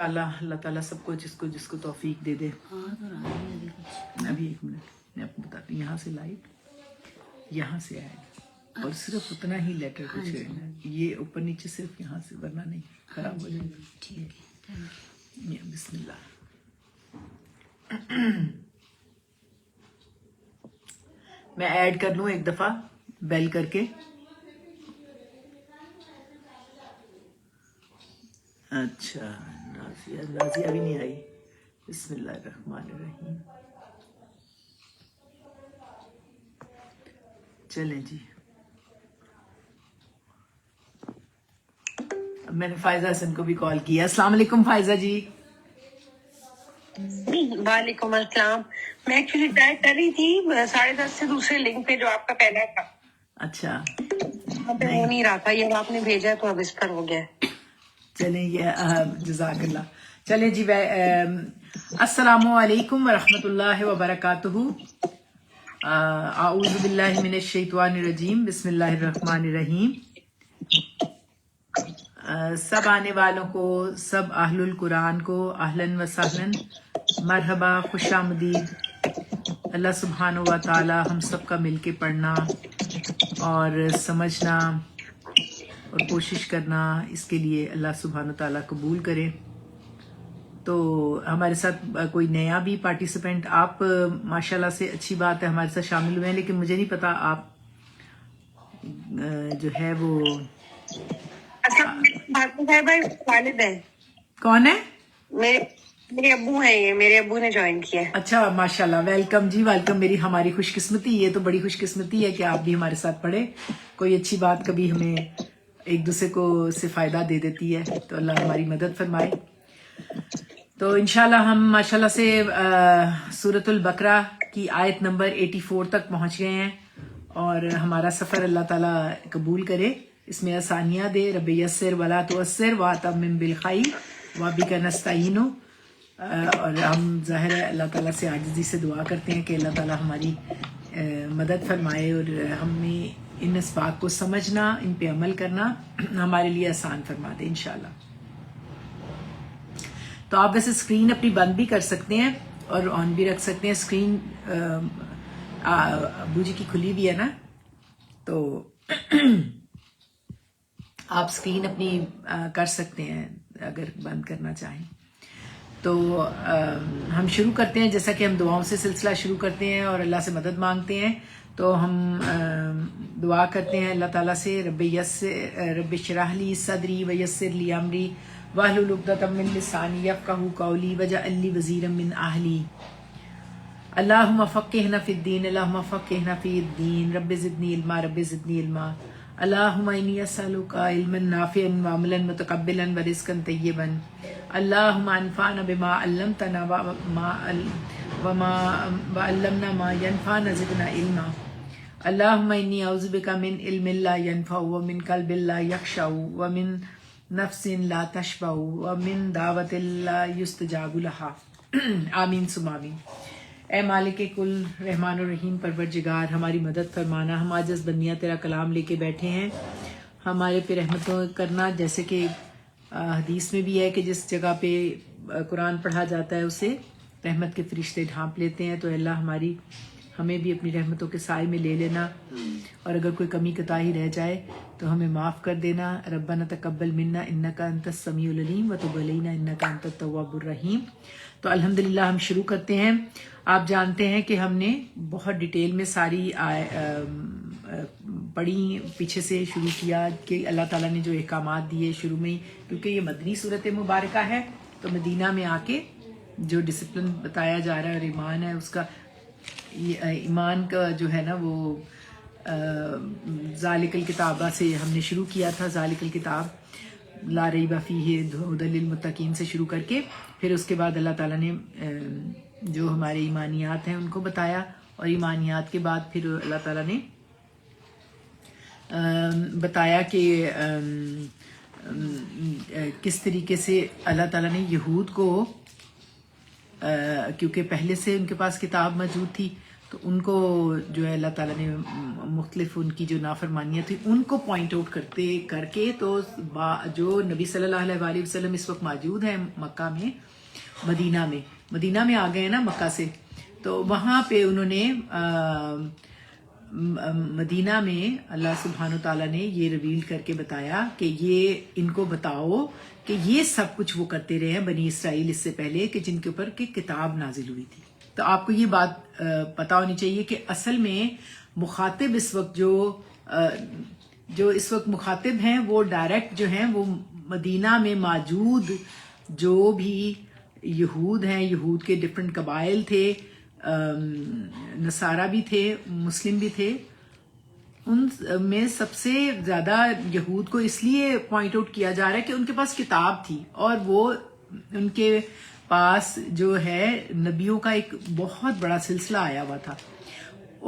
اللہ تعالیٰ سب کو جس کو توفیق دے دے. ابھی ایک منٹ میں آپ کو بتاتی ہوں. یہاں سے لائٹ یہاں سے آئے گا اور صرف اتنا ہی لیٹر کو چھیڑنا ہے. یہ اوپر نیچے صرف یہاں سے، ورنہ نہیں خراب ہو جائے گا. ٹھیک ہے، بسم اللہ. میں ایڈ کر لوں ایک دفعہ بیل کر کے. اچھا نازیہ ابھی نہیں آئی. بسم اللہ الرحمن الرحیم. چلیں جی. میں نے فائزہ حسن کو بھی کال کیا. السلام علیکم فائزہ جی. وعلیکم السلام. میں ایکچولی ٹرائی کر رہی تھی 10:30 سے دوسرے لنک پہ جو آپ کا پہلا تھا. اچھا وہاں پہ ہو نہیں رہا تھا. یہ آپ نے بھیجا تو اب اس پر ہو گیا. چلیں یہ جزاک اللہ. چلیں جی. السلام علیکم ورحمۃ اللہ وبرکاتہ. اعوذ باللہ من الشیطان الرجیم. بسم اللہ الرحمن الرحیم. سب آنے والوں کو، سب اہل القرآن کو اہلاً و سہلاً، مرحبا، خوش آمدید. اللہ سبحانہ و تعالی ہم سب کا مل کے پڑھنا اور سمجھنا اور کوشش کرنا، اس کے لیے اللہ سبحانہ و تعالی قبول کرے. تو ہمارے ساتھ کوئی نیا بھی پارٹیسپینٹ، آپ ماشاءاللہ سے اچھی بات ہے ہمارے ساتھ شامل ہوئے ہیں، لیکن مجھے نہیں پتا آپ جو ہے وہ والد ہیں. کون ہے؟ میرے ابو ہیں. یہ میرے ابو نے جوائن کیا ہے. اچھا ماشاءاللہ. ویلکم جی، ویلکم. ہماری خوش قسمتی، یہ تو بڑی خوش قسمتی ہے کہ آپ بھی ہمارے ساتھ پڑھے. کوئی اچھی بات کبھی ہمیں ایک دوسرے کو سے فائدہ دے دیتی ہے، تو اللہ ہماری مدد فرمائے. تو انشاءاللہ ہم ماشاءاللہ سے سورۃ البقرہ کی آیت نمبر 84 تک پہنچ گئے ہیں، اور ہمارا سفر اللہ تعالیٰ قبول کرے، اس میں آسانیاں دے. رب یسر ولا تعسر واتمم بالخیر وبک نستعین. اور ہم ظاہر ہے اللہ تعالیٰ سے عاجزی سے دعا کرتے ہیں کہ اللہ تعالیٰ ہماری مدد فرمائے اور ہمیں ان اسباق کو سمجھنا، ان پہ عمل کرنا ہمارے لیے آسان فرما دے انشاءاللہ. تو آپ ویسے اسکرین اپنی بند بھی کر سکتے ہیں اور آن بھی رکھ سکتے ہیں. اسکرین ابو جی کی کھلی بھی ہے نا، تو آپ اسکرین اپنی کر سکتے ہیں اگر بند کرنا چاہیں. تو ہم شروع کرتے ہیں. جیسا کہ ہم دعاؤں سے سلسلہ شروع کرتے ہیں اور اللہ سے مدد مانگتے ہیں، تو ہم دعا کرتے ہیں اللہ تعالیٰ سے. رب اشرح لی صدری ویسر لی امری واحلل عقدۃ من لسانی یفقہوا قولی واجعل لی وزیرا من اہلی. اللہم فقہنا فی الدین، اللہم فقہنا فی الدین. رب زدنی علما، رب زدنی علما. اللہم انی اسألک علما نافعا وعملا متقبلا ورزقا طیبا. اللہم انفعنا بما علمتنا وعلمنا ما ینفعنا زدنا علما. اللہم انی اعوذ بک من علم لا ینفع ومن قلب لا یخشع ومن نفس لا تشبع ومن دعوت لا یستجاب لها. آمین ثم آمین. اے مالک کل، رحمان الرحیم، پروردگار ہماری مدد فرمانا. ہم عاجز بندیاں تیرا کلام لے کے بیٹھے ہیں، ہمارے پہ رحمتوں کرنا. جیسے کہ حدیث میں بھی ہے کہ جس جگہ پہ قرآن پڑھا جاتا ہے اسے رحمت کے فرشتے ڈھانپ لیتے ہیں. تو اللہ ہمیں بھی اپنی رحمتوں کے سائے میں لے لینا، اور اگر کوئی کمی کوتاہی رہ جائے تو ہمیں معاف کر دینا. ربنا تقبل منا انک انت السمیع العلیم وتب علینا انک انت التواب الرحیم. تو الحمدللہ ہم شروع کرتے ہیں. آپ جانتے ہیں کہ ہم نے بہت ڈیٹیل میں ساری پڑھی، پیچھے سے شروع کیا کہ اللہ تعالیٰ نے جو احکامات دیے شروع میں ہی، کیونکہ یہ مدنی صورت مبارکہ ہے، تو مدینہ میں آ کے جو ڈسپلن بتایا جا رہا ہے اور ایمان ہے، اس کا ایمان کا جو ہے نا وہ ذالک الکتابہ سے ہم نے شروع کیا تھا. ذالک الکتاب لا ریب فیہ ھدی للمتقین سے شروع کر کے پھر اس کے بعد اللہ تعالیٰ نے جو ہمارے ایمانیات ہیں ان کو بتایا، اور ایمانیات کے بعد پھر اللہ تعالیٰ نے بتایا کہ کس طریقے سے اللہ تعالیٰ نے یہود کو، کیونکہ پہلے سے ان کے پاس کتاب موجود تھی، تو ان کو جو ہے اللہ تعالیٰ نے مختلف ان کی جو نافرمانیاں تھیں ان کو پوائنٹ آؤٹ کر کے تو جو نبی صلی اللہ علیہ وآلہ وسلم اس وقت موجود ہیں مکہ میں، مدینہ میں آ گئے ہیں نا مکہ سے، تو وہاں پہ انہوں نے مدینہ میں اللہ سبحانہ و تعالیٰ نے یہ ریویل کر کے بتایا کہ یہ ان کو بتاؤ کہ یہ سب کچھ وہ کرتے رہے ہیں بنی اسرائیل اس سے پہلے کہ جن کے اوپر کہ کتاب نازل ہوئی تھی۔ تو آپ کو یہ بات پتہ ہونی چاہیے کہ اصل میں مخاطب اس وقت جو اس وقت مخاطب ہیں وہ ڈائریکٹ جو ہیں وہ مدینہ میں موجود جو بھی یہود ہیں، یہود کے ڈفرینٹ قبائل تھے، نصارہ بھی تھے، مسلم بھی تھے، ان میں سب سے زیادہ یہود کو اس لیے پوائنٹ آؤٹ کیا جا رہا ہے کہ ان کے پاس کتاب تھی اور وہ ان کے پاس جو ہے نبیوں کا ایک بہت بڑا سلسلہ آیا ہوا تھا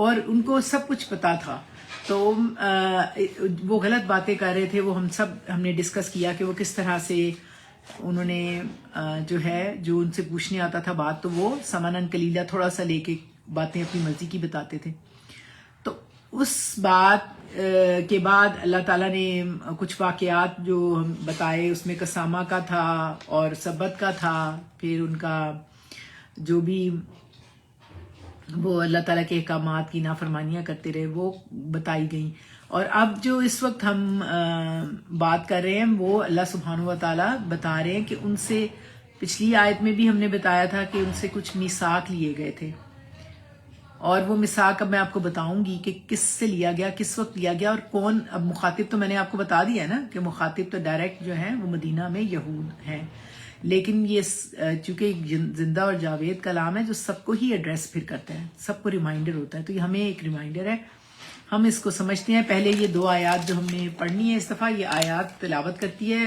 اور ان کو سب کچھ پتا تھا، تو وہ غلط باتیں کر رہے تھے۔ وہ ہم نے ڈسکس کیا کہ وہ کس طرح سے انہوں نے جو ان سے پوچھنے آتا تھا بات تو وہ سمنن کلیلہ تھوڑا سا لے کے باتیں اپنی مرضی کی بتاتے تھے۔ تو اس بات کے بعد اللہ تعالیٰ نے کچھ واقعات جو ہم بتائے، اس میں قسامہ کا تھا اور سبت کا تھا، پھر ان کا جو بھی وہ اللہ تعالیٰ کے احکامات کی نافرمانیاں کرتے رہے وہ بتائی گئیں۔ اور اب جو اس وقت ہم بات کر رہے ہیں وہ اللہ سبحانہ و تعالیٰ بتا رہے ہیں کہ ان سے پچھلی آیت میں بھی ہم نے بتایا تھا کہ ان سے کچھ میثاق لیے گئے تھے، اور وہ میثاق اب میں آپ کو بتاؤں گی کہ کس سے لیا گیا، کس وقت لیا گیا اور کون۔ اب مخاطب تو میں نے آپ کو بتا دیا ہے نا کہ مخاطب تو ڈائریکٹ جو ہیں وہ مدینہ میں یہود ہیں، لیکن یہ چونکہ ایک زندہ اور جاوید کلام ہے جو سب کو ہی ایڈریس پھر کرتا ہے، سب کو ریمائنڈر ہوتا ہے، تو یہ ہمیں ایک ریمائنڈر ہے، ہم اس کو سمجھتے ہیں۔ پہلے یہ 2 آیات جو ہم نے پڑھنی ہے اس دفعہ، یہ آیات تلاوت کرتی ہے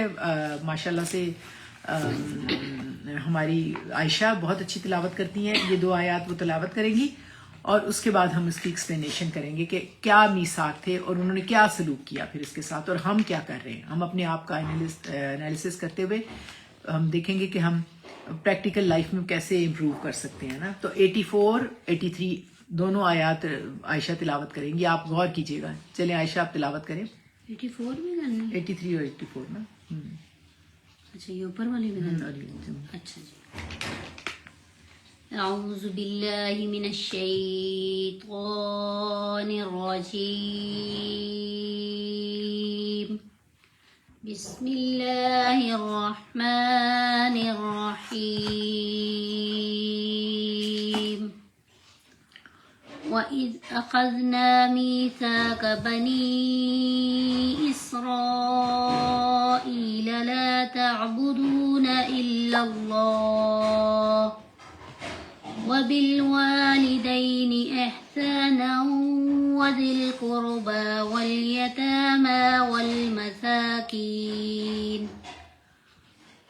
ماشاءاللہ سے ہماری عائشہ بہت اچھی تلاوت کرتی ہیں، یہ 2 آیات وہ تلاوت کریں گی اور اس کے بعد ہم اس کی ایکسپلینیشن کریں گے کہ کیا میثاق تھے اور انہوں نے کیا سلوک کیا پھر اس کے ساتھ، اور ہم کیا کر رہے ہیں۔ ہم اپنے آپ کا انالیسس کرتے ہوئے ہم دیکھیں گے کہ ہم پریکٹیکل لائف میں کیسے امپروو کر سکتے ہیں نا۔ تو 84 83 دونوں آیات عائشہ تلاوت کریں گی، آپ غور کیجیے گا۔ چلیں عائشہ آپ تلاوت کریں۔ 84 بھی کرنا ہے؟ 83 اور 84 نا۔ اچھا یہ اوپر والی بھی کرنا ہے؟ اچھا جی۔ اعوذ باللہ من الشیطان الرجیم، بسم اللہ الرحمن الرحیم۔ وَإِذْ أَخَذْنَا مِيثَاقَ بَنِي إِسْرَائِيلَ لَا تَعْبُدُونَ إِلَّا اللَّهَ وَبِالْوَالِدَيْنِ إِحْسَانًا وَذِي الْقُرْبَى وَالْيَتَامَى وَالْمَسَاكِينِ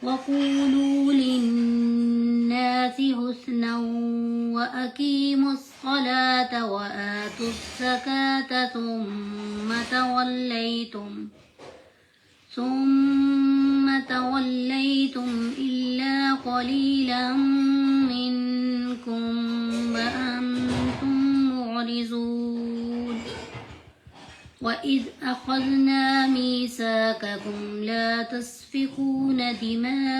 وَقُولُوا لِلنَّاسِ حُسْنًا وَأَقِيمُوا الصَّلَاةَ وَآتُوا الزَّكَاةَ ثُمَّ تَوَلَّيْتُمْ إِلَّا قَلِيلًا مِّنكُمْ وَأَنتُمْ مُعْرِضُونَ وَإِذْ أَخَذْنَا مِيثَاقَكُمْ لَا تَسْفِكُونَ دِمَاءَكُمْ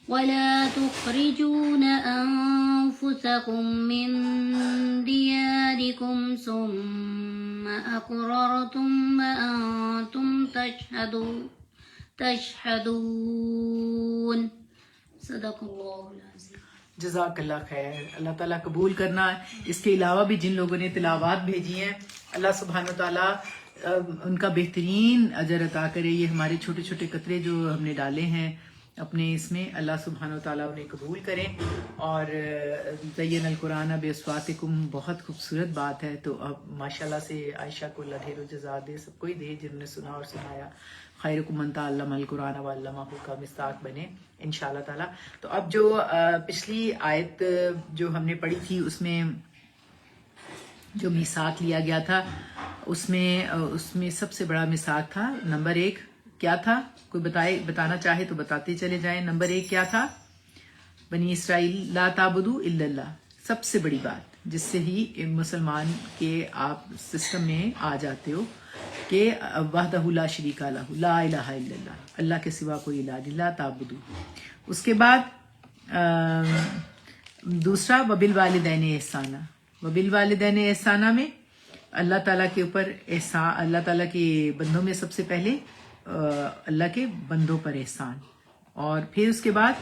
ولا تخرجون أنفسكم من دياركم ثم أقررتم وأنتم تشهدون صدق اللہ العظیم۔ جزاک اللہ خیر، اللہ تعالیٰ قبول کرنا۔ اس کے علاوہ بھی جن لوگوں نے تلاوات بھیجی ہیں اللہ سبحانہ و تعالیٰ ان کا بہترین اجر عطا کرے۔ یہ ہمارے چھوٹے چھوٹے قطرے جو ہم نے ڈالے ہیں اپنے اس میں، اللہ سبحانہ و تعالیٰ انہیں قبول کریں۔ اور زین القرآن باصواتکم بہت خوبصورت بات ہے، تو اب ماشاءاللہ سے عائشہ کو اللہ ڈھیر و جزا دے، سب کو ہی دے جنہوں نے سنا اور سنایا۔ خیرکم من تعلم القرآن وعلمہ کا مصداق بنے انشاءاللہ تعالیٰ۔ تو اب جو پچھلی آیت جو ہم نے پڑھی تھی اس میں جو میثاق لیا گیا تھا اس میں سب سے بڑا میثاق تھا نمبر 1 کیا تھا؟ کوئی بتانا چاہے تو بتاتے چلے جائیں. نمبر 1 کیا تھا؟ بنی اسرائیل لا تعبدو الا اللہ، سب سے بڑی بات جس سے ہی مسلمان کے آپ سسٹم میں آ جاتے ہو کہ وحدہ لا شریک لہ لا الہ الا اللہ، اللہ کے سوا کوئی الہ نہیں، لا تعبدو. اس کے بعد دوسرا وبالوالدین احسانہ. وبالوالدین احسانہ میں اللہ تعالیٰ کے اوپر احسان، اللہ تعالیٰ کے بندوں میں سب سے پہلے اللہ کے بندوں پر احسان، اور پھر اس کے بعد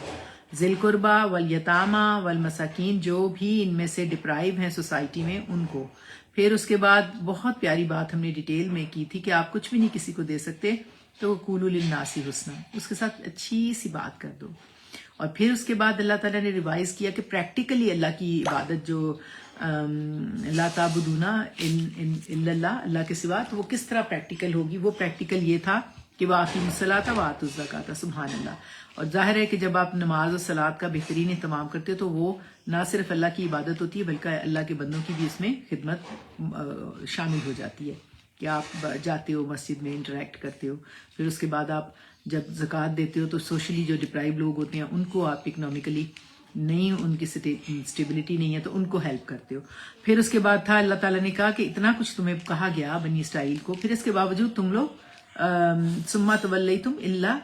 ذی القربہ والیتامہ والمساکین، جو بھی ان میں سے ڈپرائیو ہیں سوسائٹی میں ان کو. پھر اس کے بعد بہت پیاری بات ہم نے ڈیٹیل میں کی تھی کہ آپ کچھ بھی نہیں کسی کو دے سکتے تو قولوا للناس حسنا، اس کے ساتھ اچھی سی بات کر دو. اور پھر اس کے بعد اللہ تعالیٰ نے ریوائز کیا کہ پریکٹیکلی اللہ کی عبادت جو لا تعبدون الا اللہ، اللہ کے سوا، تو وہ کس طرح پریکٹیکل ہوگی. وہ پریکٹیکل یہ تھا کہ وَأَقِیمُوا الصَّلَاةَ وَآتُوا الزَّکَاةَ. سبحان اللہ. اور ظاہر ہے کہ جب آپ نماز اور صلاۃ کا بہترین اہتمام کرتے ہو تو وہ نہ صرف اللہ کی عبادت ہوتی ہے بلکہ اللہ کے بندوں کی بھی اس میں خدمت شامل ہو جاتی ہے کہ آپ جاتے ہو مسجد میں انٹریکٹ کرتے ہو. پھر اس کے بعد آپ جب زکوٰۃ دیتے ہو تو سوشلی جو ڈپرائیو لوگ ہوتے ہیں ان کو آپ اکنامکلی نہیں، ان کی اسٹیبلٹی نہیں ہے تو ان کو ہیلپ کرتے ہو. پھر اس کے بعد تھا اللہ تعالیٰ نے کہا کہ اتنا کچھ تمہیں کہا گیا بنی اسرائیل کو، پھر اس کے باوجود تم لوگ ثم تولیتم الا،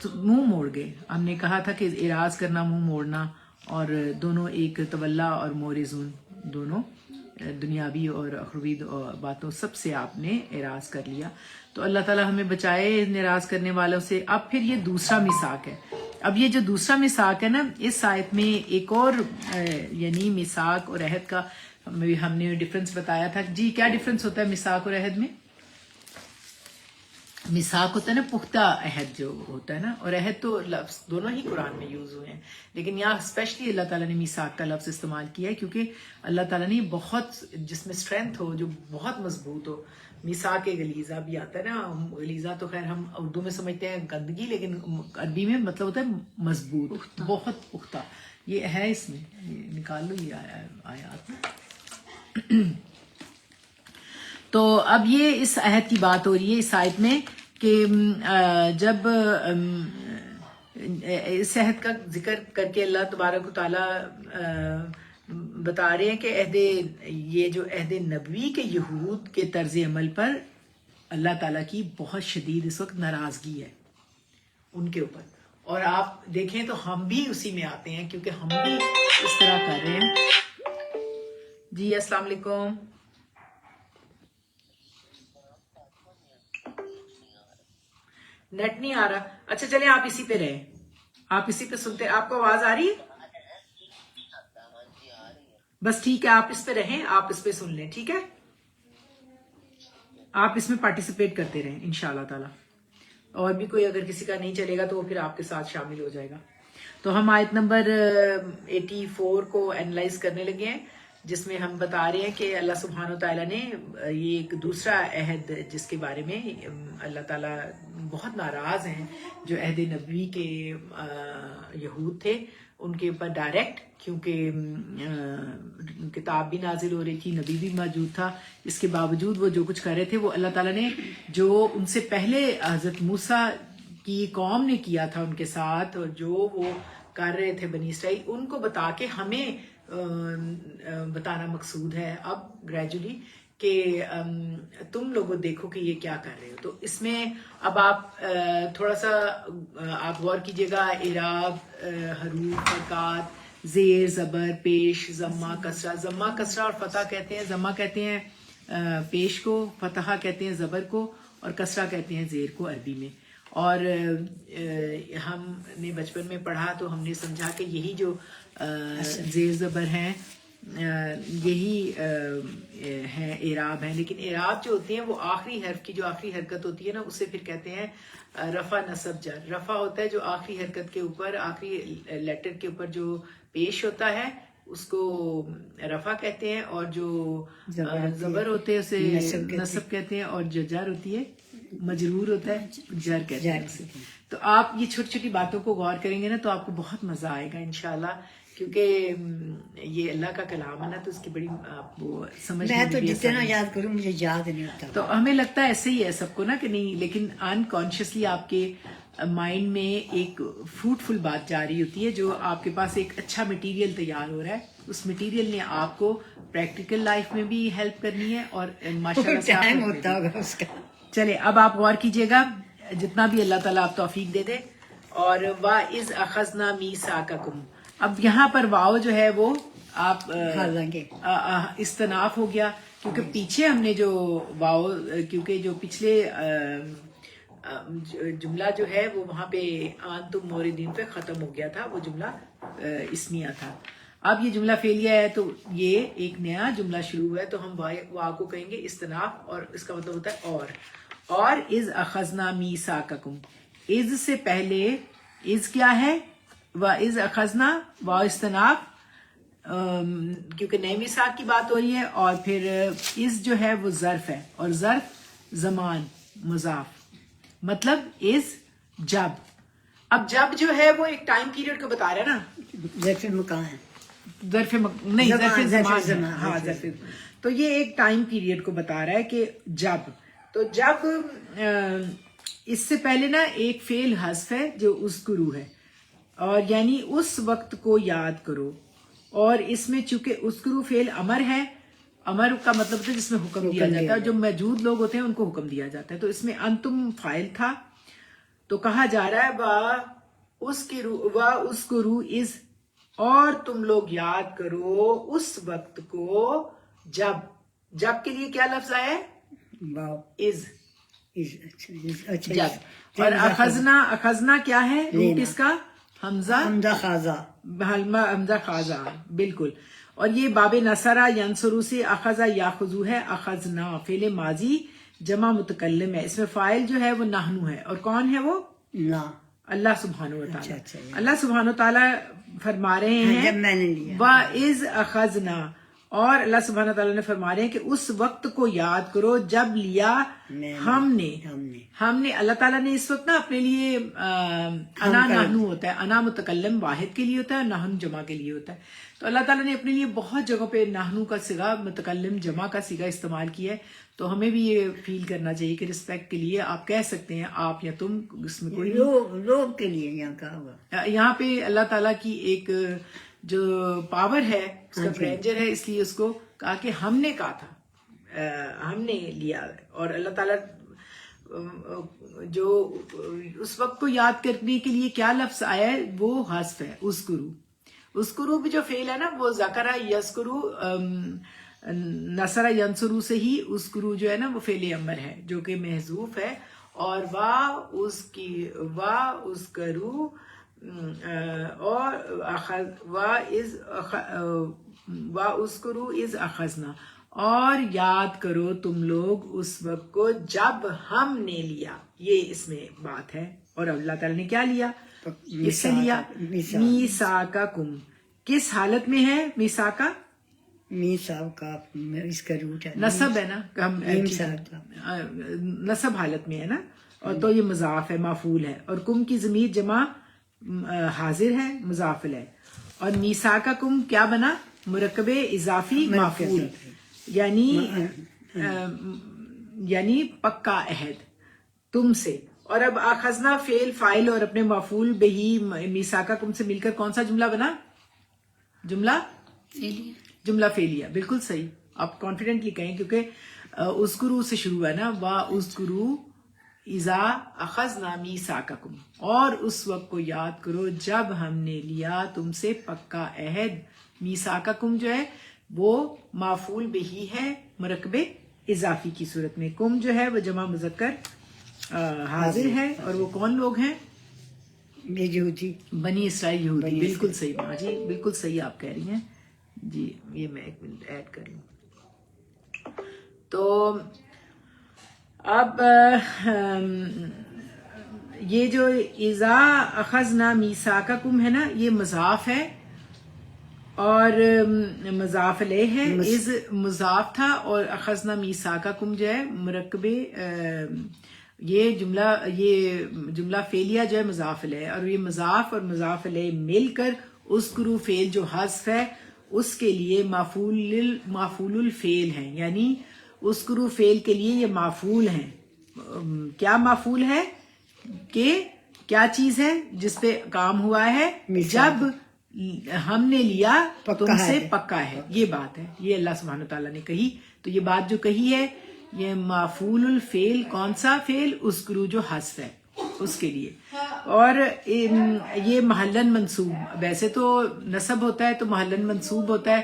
منہ موڑ گئے. ہم نے کہا تھا کہ اعراض کرنا، منہ موڑنا، اور دونوں ایک تولا اور مورزون، دونوں دنیاوی اور اخروی باتوں سب سے آپ نے اعراض کر لیا. تو اللہ تعالیٰ ہمیں بچائے اعراض کرنے والوں سے. اب پھر یہ دوسرا میثاق ہے. اب یہ جو دوسرا میثاق ہے نا، اس آیت میں ایک اور یعنی میثاق اور عہد کا ہم نے ڈفرنس بتایا تھا. جی کیا ڈفرنس ہوتا ہے میثاق اور عہد میں؟ میثاق ہوتا ہے نا پختہ عہد جو ہوتا ہے نا، اور عہد تو لفظ دونوں ہی قرآن میں یوز ہوئے ہیں، لیکن یہاں اسپیشلی اللہ تعالیٰ نے میثاق کا لفظ استعمال کیا ہے کیونکہ اللہ تعالیٰ نے بہت، جس میں اسٹرینتھ ہو، جو بہت مضبوط ہو. میثاق غلیظہ بھی آتا ہے نا، غلیظہ تو خیر ہم اردو میں سمجھتے ہیں گندگی، لیکن عربی میں مطلب ہوتا ہے مضبوط، بہت پختہ. یہ ہے اس میں، نکال لو یہ آیات میں. تو اب یہ اس عہد کی بات ہو رہی ہے اس آیت میں کہ جب اس عہد کا ذکر کر کے اللہ تبارک و تعالیٰ بتا رہے ہیں کہ یہ جو عہد نبوی کے یہود کے طرز عمل پر اللہ تعالیٰ کی بہت شدید اس وقت ناراضگی ہے ان کے اوپر. اور آپ دیکھیں تو ہم بھی اسی میں آتے ہیں کیونکہ ہم بھی اس طرح کر رہے ہیں. جی السلام علیکم. نیٹ نہیں آ رہا؟ اچھا چلیں آپ اسی پہ رہیں، آپ اسی پہ سنتے. آپ کو آواز آ رہی ہے؟ بس ٹھیک ہے، آپ اس پہ رہیں، آپ اس پہ سن لیں، ٹھیک ہے؟ آپ اس میں پارٹیسپیٹ کرتے رہیں انشاءاللہ تعالی. اور بھی کوئی اگر کسی کا نہیں چلے گا تو وہ پھر آپ کے ساتھ شامل ہو جائے گا. تو ہم آیت نمبر 84 کو اینالائز کرنے لگے ہیں، جس میں ہم بتا رہے ہیں کہ اللہ سبحانہ وتعالیٰ نے یہ ایک دوسرا عہد جس کے بارے میں اللہ تعالیٰ بہت ناراض ہیں، جو عہد نبوی کے یہود تھے ان کے اوپر ڈائریکٹ، کیونکہ کتاب بھی نازل ہو رہی تھی، نبی بھی موجود تھا، اس کے باوجود وہ جو کچھ کر رہے تھے وہ اللہ تعالیٰ نے جو ان سے پہلے حضرت موسیٰ کی قوم نے کیا تھا ان کے ساتھ، اور جو وہ کر رہے تھے بنی اسرائیل، ان کو بتا کے ہمیں بتانا مقصود ہے اب گریجولی کہ تم لوگوں دیکھو کہ یہ کیا کر رہے ہو. تو اس میں اب آپ تھوڑا سا آپ غور کیجئے گا. اعراب، حروف، حرکات، زیر، زبر، پیش، ضمہ، کسرہ. ضمہ، کسرہ اور فتح کہتے ہیں. ضمہ کہتے ہیں پیش کو، فتحہ کہتے ہیں زبر کو، اور کسرہ کہتے ہیں زیر کو عربی میں. اور ہم نے بچپن میں پڑھا تو ہم نے سمجھا کہ یہی جو زیر زبر ہیں یہی ہیں اعراب ہیں. لیکن اعراب جو ہوتی ہیں وہ آخری حرف کی جو آخری حرکت ہوتی ہے نا، اسے پھر کہتے ہیں رفع، نصب، جر. رفع ہوتا ہے جو آخری حرکت کے اوپر، آخری لیٹر کے اوپر جو پیش ہوتا ہے اس کو رفع کہتے ہیں، اور جو زبر ہوتے ہیں اسے نصب کہتے ہیں، اور جو جر ہوتی ہے مجرور ہوتا ہے جر کہتے ہیں اسے. تو آپ یہ چھوٹی چھوٹی باتوں کو غور کریں گے نا تو آپ کو بہت مزہ آئے گا انشاءاللہ کیونکہ یہ اللہ کا کلام ہے نا، تو اس کی بڑی وہ سمجھ میں تو جتنا یاد کروں مجھے یاد نہیں ہوتا. تو ہمیں لگتا ہے ایسے ہی ہے سب کو نا کہ نہیں، لیکن انکانشیسلی آپ کے مائنڈ میں ایک فروٹفل بات جا رہی ہوتی ہے، جو آپ کے پاس ایک اچھا مٹیریل تیار ہو رہا ہے. اس مٹیریل نے آپ کو پریکٹیکل لائف میں بھی ہیلپ کرنی ہے اور ماشاءاللہ سے ٹائم ہوتا ہوگا اس کا. چلے اب آپ غور کیجیے گا جتنا بھی اللہ تعالیٰ آپ توفیق دے دے. اور وَإِذْ أَخَذْنَا مِيثَاقَكُمْ، اب یہاں پر واو جو ہے وہ آپ استناف ہو گیا، کیونکہ پیچھے ہم نے جو واو، کیونکہ جو پچھلے جملہ جو ہے وہ وہاں پہ انتم موردین پہ ختم ہو گیا تھا، وہ جملہ اسمیہ تھا. اب یہ جملہ فعلیہ ہے تو یہ ایک نیا جملہ شروع ہوا ہے، تو ہم واو کو کہیں گے استناف، اور اس کا مطلب ہوتا ہے اور اذ اخذنا میثاقکم. از سے پہلے از کیا ہے؟ وَإِذْ أَخَذْنَا واو استناف، کیونکہ نئے میثاق کی بات ہو رہی ہے. اور پھر از جو ہے وہ ظرف ہے، اور ظرف زمان مضاف، مطلب از جب. اب جب جو ہے وہ ایک ٹائم پیریڈ کو بتا رہا ہے نا، ظرف مکان ہے، ظرف زمان. ہاں ظرف. تو یہ ایک ٹائم پیریڈ کو بتا رہا ہے کہ جب. تو جب اس سے پہلے نا ایک فعل حذف ہے جو اذکروا ہے، اور یعنی اس وقت کو یاد کرو. اور اس میں چونکہ اذکروا فعل امر ہے، امر کا مطلب ہوتا ہے جس میں حکم دیا جاتا ہے، جو موجود لوگ ہوتے ہیں ان کو حکم دیا جاتا ہے. تو اس میں انتم فاعل تھا، تو کہا جا رہا ہے اذکروا از، اور تم لوگ یاد کرو اس وقت کو جب کے لیے کیا لفظ آیا ہے؟ واو از. اچھا. جب. اور اخذنا کیا ہے؟ روٹ اس کا حمزہ خازہ، حمزہ خازہ، بالکل. اور یہ باب نصرہ ینصرو سے اخذ یاخذو ہے. اخذنا فعل ماضی جمع متکلم ہے، اس میں فاعل جو ہے وہ نحنو ہے، اور کون ہے وہ؟ نا، اللہ سبحانہ و تعالیٰ. اچھا. اللہ سبحانہ و تعالیٰ فرما رہے ہیں جب میں نے لیا. وَإِذْ أَخَذْنَا، اور اللہ سبحانہ تعالیٰ نے فرما رہے ہیں کہ اس وقت کو یاد کرو جب لیا ہم نے. اللہ تعالیٰ نے اس وقت نا اپنے لیے انا نحنو ہوتا ہے، انا متکلم واحد کے لیے ہوتا ہے، نحن جمع کے لیے ہوتا ہے. تو اللہ تعالیٰ نے اپنے لیے بہت جگہوں پہ نحنو کا صیغہ، متکلم جمع کا صیغہ استعمال کیا ہے. تو ہمیں بھی یہ فیل کرنا چاہیے کہ رسپیکٹ کے لیے آپ کہہ سکتے ہیں آپ یا تم، اس میں کوئی لوگ کے لیے یہاں کہا ہوا. یہاں پہ اللہ تعالیٰ کی ایک جو پاور ہے، اس کا گرینڈر ہے، اس لیے اس کو کہا کہ ہم نے کہا تھا، ہم نے لیا. اور اللہ تعالیٰ جو اس وقت کو یاد کرنے کے لیے کیا لفظ آیا ہے وہ حذف ہے، اذکرو بھی جو فعل ہے نا وہ ذکرہ یذکرو نصرہ ینصرو سے ہی اذکرو جو ہے نا وہ فعل امر ہے جو کہ محذوف ہے. اور اذکرو اور اذکرو اذ اخذنا، اور یاد کرو تم لوگ اس وقت کو جب ہم نے لیا. یہ اس میں بات ہے. اور اللہ تعالیٰ نے کیا لیا؟ کس سے لیا؟ میثاقکم. کس حالت میں ہے میثاقہ؟ میثاق کا اس کا روٹ ہے، نصب ہے نا، نصب حالت میں ہے نا. اور تو یہ مضاف ہے، مفعول ہے. اور کم کی ضمیر جمع حاضر ہے، مضاف ہے. اور میثاقکم کیا بنا؟ مرکب اضافی مفعول، یعنی پکا عہد تم سے. اور اب اخذنا فعل فاعل اور اپنے مفعول بہی میثاقکم سے مل کر کون سا جملہ بنا؟ جملہ فعلیہ. بالکل صحیح، آپ کانفیڈنٹلی کہیں، کیونکہ اذکرو سے شروع ہے نا. واذکروا اذا اخذنا میثاقکم، اور اس وقت کو یاد کرو جب ہم نے لیا تم سے پکا عہد. میثاقکم جو ہے وہ مفعول بہی ہے مرکب اضافی کی صورت میں. کم جو ہے وہ جمع مذکر حاضر ہے. اور وہ کون لوگ ہیں؟ یہودی، بنی اسرائیل، یہودی. بالکل صحیح ماں جی، بالکل صحیح آپ کہہ رہی ہیں جی. یہ میں ایک منٹ ایڈ کر لوں. تو اب یہ جو اذا اخذنا میثاقکم ہے نا، یہ مضاف ہے اور مضاف علیہ ہے. از مضاف تھا اور اخذنا میثاقکم جو ہے مرکب، یہ جملہ فعلیہ جو ہے مضاف علیہ، اور یہ مضاف اور مضاف علیہ مل کر اذکروا فعل جو حذف ہے اس کے لیے مافعول الفعل ہے، یعنی اذکروا فعل کے لیے یہ مافعول ہیں. کیا مافعول ہے کہ کیا چیز ہے جس پہ کام ہوا ہے؟ جب ہم نے لیا تم سے پکا ہے. یہ بات ہے، یہ اللہ سبحانہ تعالیٰ نے کہی. تو یہ بات جو کہی ہے یہ مفعول الفعل، کون سا فعل؟ اذکروا جو حذف ہے اس کے لیے. اور یہ محلن منصوب، ویسے تو نصب ہوتا ہے تو محلن منصوب ہوتا ہے،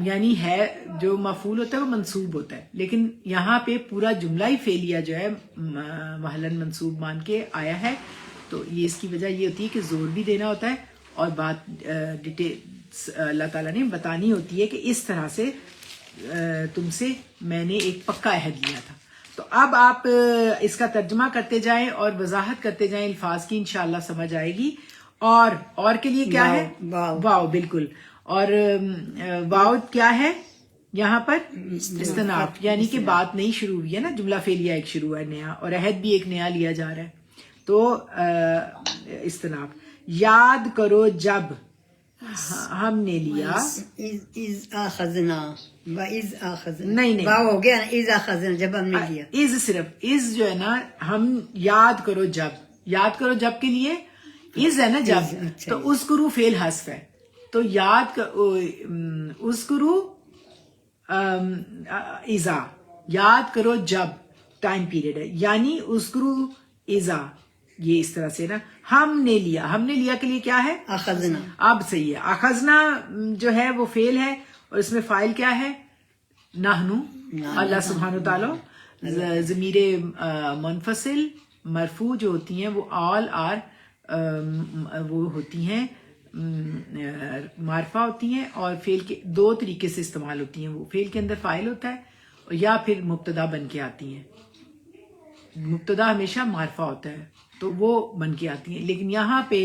یعنی ہے جو مفعول ہوتا ہے وہ منصوب ہوتا ہے، لیکن یہاں پہ پورا جملہ ہی فعلیہ جو ہے محلن منصوب مان کے آیا ہے. تو یہ اس کی وجہ یہ ہوتی ہے کہ زور بھی دینا ہوتا ہے اور بات ڈیٹیل اللہ تعالیٰ نے بتانی ہوتی ہے کہ اس طرح سے تم سے میں نے ایک پکا عہد لیا تھا. تو اب آپ اس کا ترجمہ کرتے جائیں اور وضاحت کرتے جائیں الفاظ کی، انشاءاللہ سمجھ آئے گی. اور کے لیے کیا ہے؟ واو. بالکل. اور واو کیا ہے یہاں پر؟ استناف، یعنی کہ بات نئی شروع ہوئی ہے نا، جملہ فعلیہ ایک شروع ہے نیا، اور عہد بھی ایک نیا لیا جا رہا ہے. تو استناف. یاد کرو جب ہم نے لیا، از اخذنا و از اخذنا، نہیں واو ہو گیا نا، از اخذنا جب ہم نے لیا. از صرف از جو ہے نا، ہم یاد کرو جب، یاد کرو جب کے لیے از ہے نا جب، تو اذکروا فعل حذف ہے. تو یاد اذکروا اذا، یاد کرو جب ٹائم پیریڈ ہے، یعنی اذکروا اذا. یہ اس طرح سے نا، ہم نے لیا، ہم نے لیا کے لیے کیا ہے؟ اخذنا. اب صحیح ہے. اخذنا جو ہے وہ فعل ہے اور اس میں فاعل کیا ہے؟ نحنو، اللہ سبحانہ تعالیٰ. ضمیر منفصل مرفوع جو ہوتی ہیں وہ آل آر وہ ہوتی ہیں معرفہ ہوتی ہیں، اور فعل کے دو طریقے سے استعمال ہوتی ہیں. وہ فعل کے اندر فاعل ہوتا ہے یا پھر مبتدا بن کے آتی ہیں. مبتدا ہمیشہ معرفہ ہوتا ہے تو وہ بن کے آتی ہیں. لیکن یہاں پہ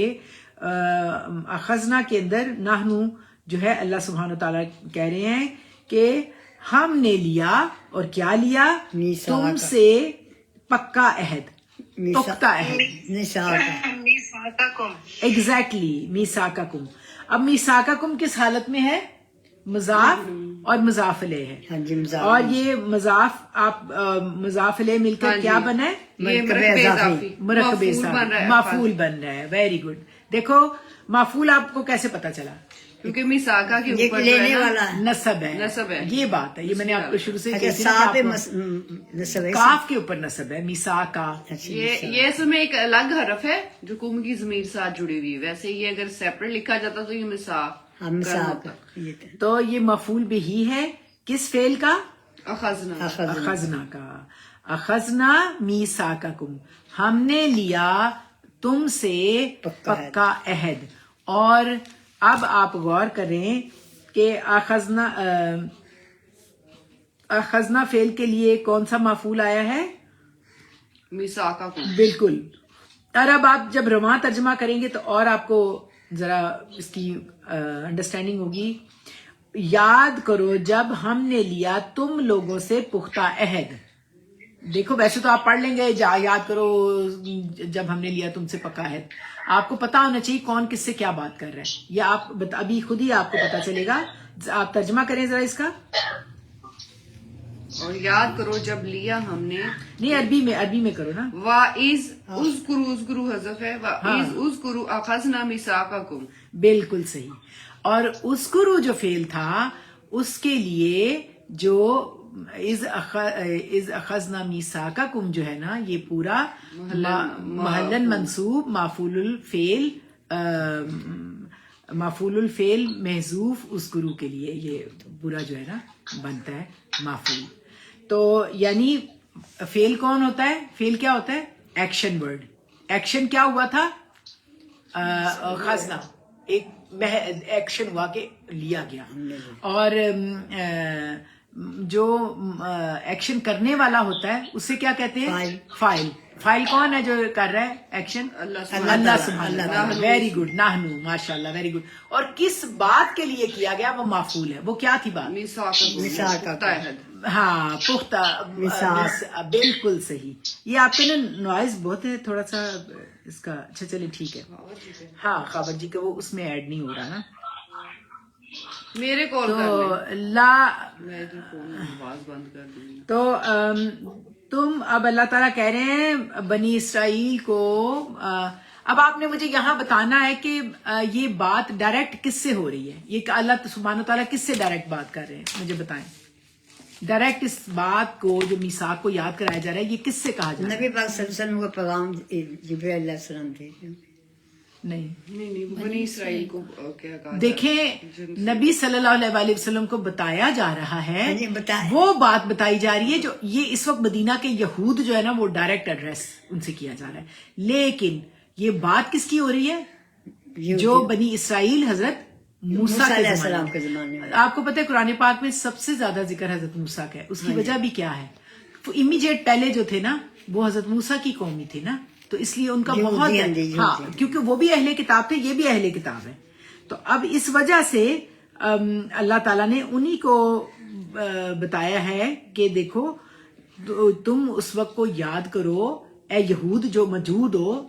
اخذنا کے اندر نحنو جو ہے اللہ سبحانہ تعالیٰ کہہ رہے ہیں کہ ہم نے لیا، اور کیا لیا؟ تم سے پکا عہد، پختہ عہد. ایگزیکٹلی میثاقکم. اب میثاقکم کس حالت میں ہے؟ مضاف اور مضاف الیہ ہے. ہاں جی، مضاف. اور یہ مضاف آپ مضاف الیہ مل کر کیا بنا ہے؟ مرکب اضافی، مفعول بن رہا ہے. Very good. دیکھو مفعول آپ کو کیسے پتا چلا؟ کیونکہ میثاقہ کے اوپر لینے والا نصب ہے. نصب ہے. یہ بات ہے، یہ میں نے آپ کو شروع سے نصب ہے، کاف کے اوپر نصب ہے. میثاقہ یہ اس میں ایک الگ حرف ہے جو قوم کی ضمیر ساتھ جڑی ہوئی ہے. ویسے یہ اگر سیپریٹ لکھا جاتا تو یہ میثاق. تو یہ مفعول بھی ہے کس فعل کا؟ اخذنا. اخذنا کا. اخذنا میثاقکم، ہم نے لیا تم سے پکا عہد. اور اب آپ غور کریں کہ اخذنا فعل کے لیے کون سا مفعول آیا ہے؟ میثاقکم. بالکل. اور اب آپ جب رواں ترجمہ کریں گے تو اور آپ کو ذرا اس کی انڈرسٹینڈنگ ہوگی. یاد کرو جب ہم نے لیا تم لوگوں سے پختہ عہد. دیکھو ویسے تو آپ پڑھ لیں گے یاد کرو جب ہم نے لیا تم سے پکا عہد. آپ کو پتا ہونا چاہیے کون کس سے کیا بات کر رہا ہے. یہ آپ ابھی خود ہی آپ کو پتا چلے گا. آپ ترجمہ کریں ذرا اس کا. اور یاد کرو جب لیا ہم نے، نہیں عربی میں کرو نا. وَإِذْ اذْكُرُوا حذف ہے. وَإِذْ اذْكُرُوا أَخَذْنَا مِيثَاقَكُمْ. بالکل صحیح. اور اذکروا جو فعل تھا اس کے لیے جو اذ اخذنا میثاقکم جو ہے نا، یہ پورا محلن منصوب مفعول الفعل محذوف اذکروا کے لیے یہ پورا جو ہے نا بنتا ہے مفعول. تو یعنی فعل کون ہوتا ہے؟ فعل کیا ہوتا ہے؟ Action word. ایکشن کیا ہوا تھا؟ خزنہ، ایک ایکشن ہوا کہ لیا گیا. اور جو ایکشن کرنے والا ہوتا ہے اسے کیا کہتے ہیں؟ فاعل. فاعل کون ہے جو کر رہا ہے ایکشن؟ اللہ سبحانہ تعالیٰ. Very good. نحنو، ماشاء اللہ، ویری گڈ. اور کس بات کے لیے کیا گیا وہ مفعول ہے. وہ کیا تھی بات؟ ہاں پختہ بالکل صحیح. یہ آپ کے نا نوائز بہت ہے تھوڑا سا اس کا. اچھا چلے ٹھیک ہے. ہاں خاور جی کا وہ اس میں ایڈ نہیں ہو رہا نا. میرے کال تو لا میں ادھر فون آواز بند کر دوں گی. تو تم اب اللہ تعالیٰ کہہ رہے ہیں بنی اسرائیل کو. اب آپ نے مجھے یہاں بتانا ہے کہ یہ بات ڈائریکٹ کس سے ہو رہی ہے. یہ اللہ سبحانہ تعالیٰ کس سے ڈائریکٹ بات کر رہے ہیں مجھے بتائیں. ڈائریکٹ اس بات کو جو میثاق کو یاد کرایا جا رہا ہے یہ کس سے کہا جا رہا ہے؟ نبی پاک صلی اللہ علیہ وسلم کو پیغام جبرائیل علیہ السلام تھے. نہیں بنی اسرائیل کو کیا کہا. دیکھیں نبی صلی اللہ علیہ وسلم کو بتایا جا رہا ہے. جی بتائیں. وہ بات بتائی جا رہی ہے جو یہ اس وقت مدینہ کے یہود جو ہے نا وہ ڈائریکٹ ایڈریس ان سے کیا جا رہا ہے. لیکن یہ بات کس کی ہو رہی ہے؟ جو بنی اسرائیل حضرت موسیٰ علیہ السلام کے زمانے میں. آپ کو پتہ ہے قرآن پاک میں سب سے زیادہ ذکر حضرت موسیٰ کا ہے. اس کی وجہ بھی کیا ہے؟ امیجیٹ پہلے جو تھے نا وہ حضرت موسیٰ کی قوم ہی تھی نا, تو اس لیے ان کا بہت ہاں کیونکہ وہ بھی اہل کتاب تھے, یہ بھی اہل کتاب ہے. تو اب اس وجہ سے اللہ تعالیٰ نے انہی کو بتایا ہے کہ دیکھو تم اس وقت کو یاد کرو اے یہود جو موجود ہو,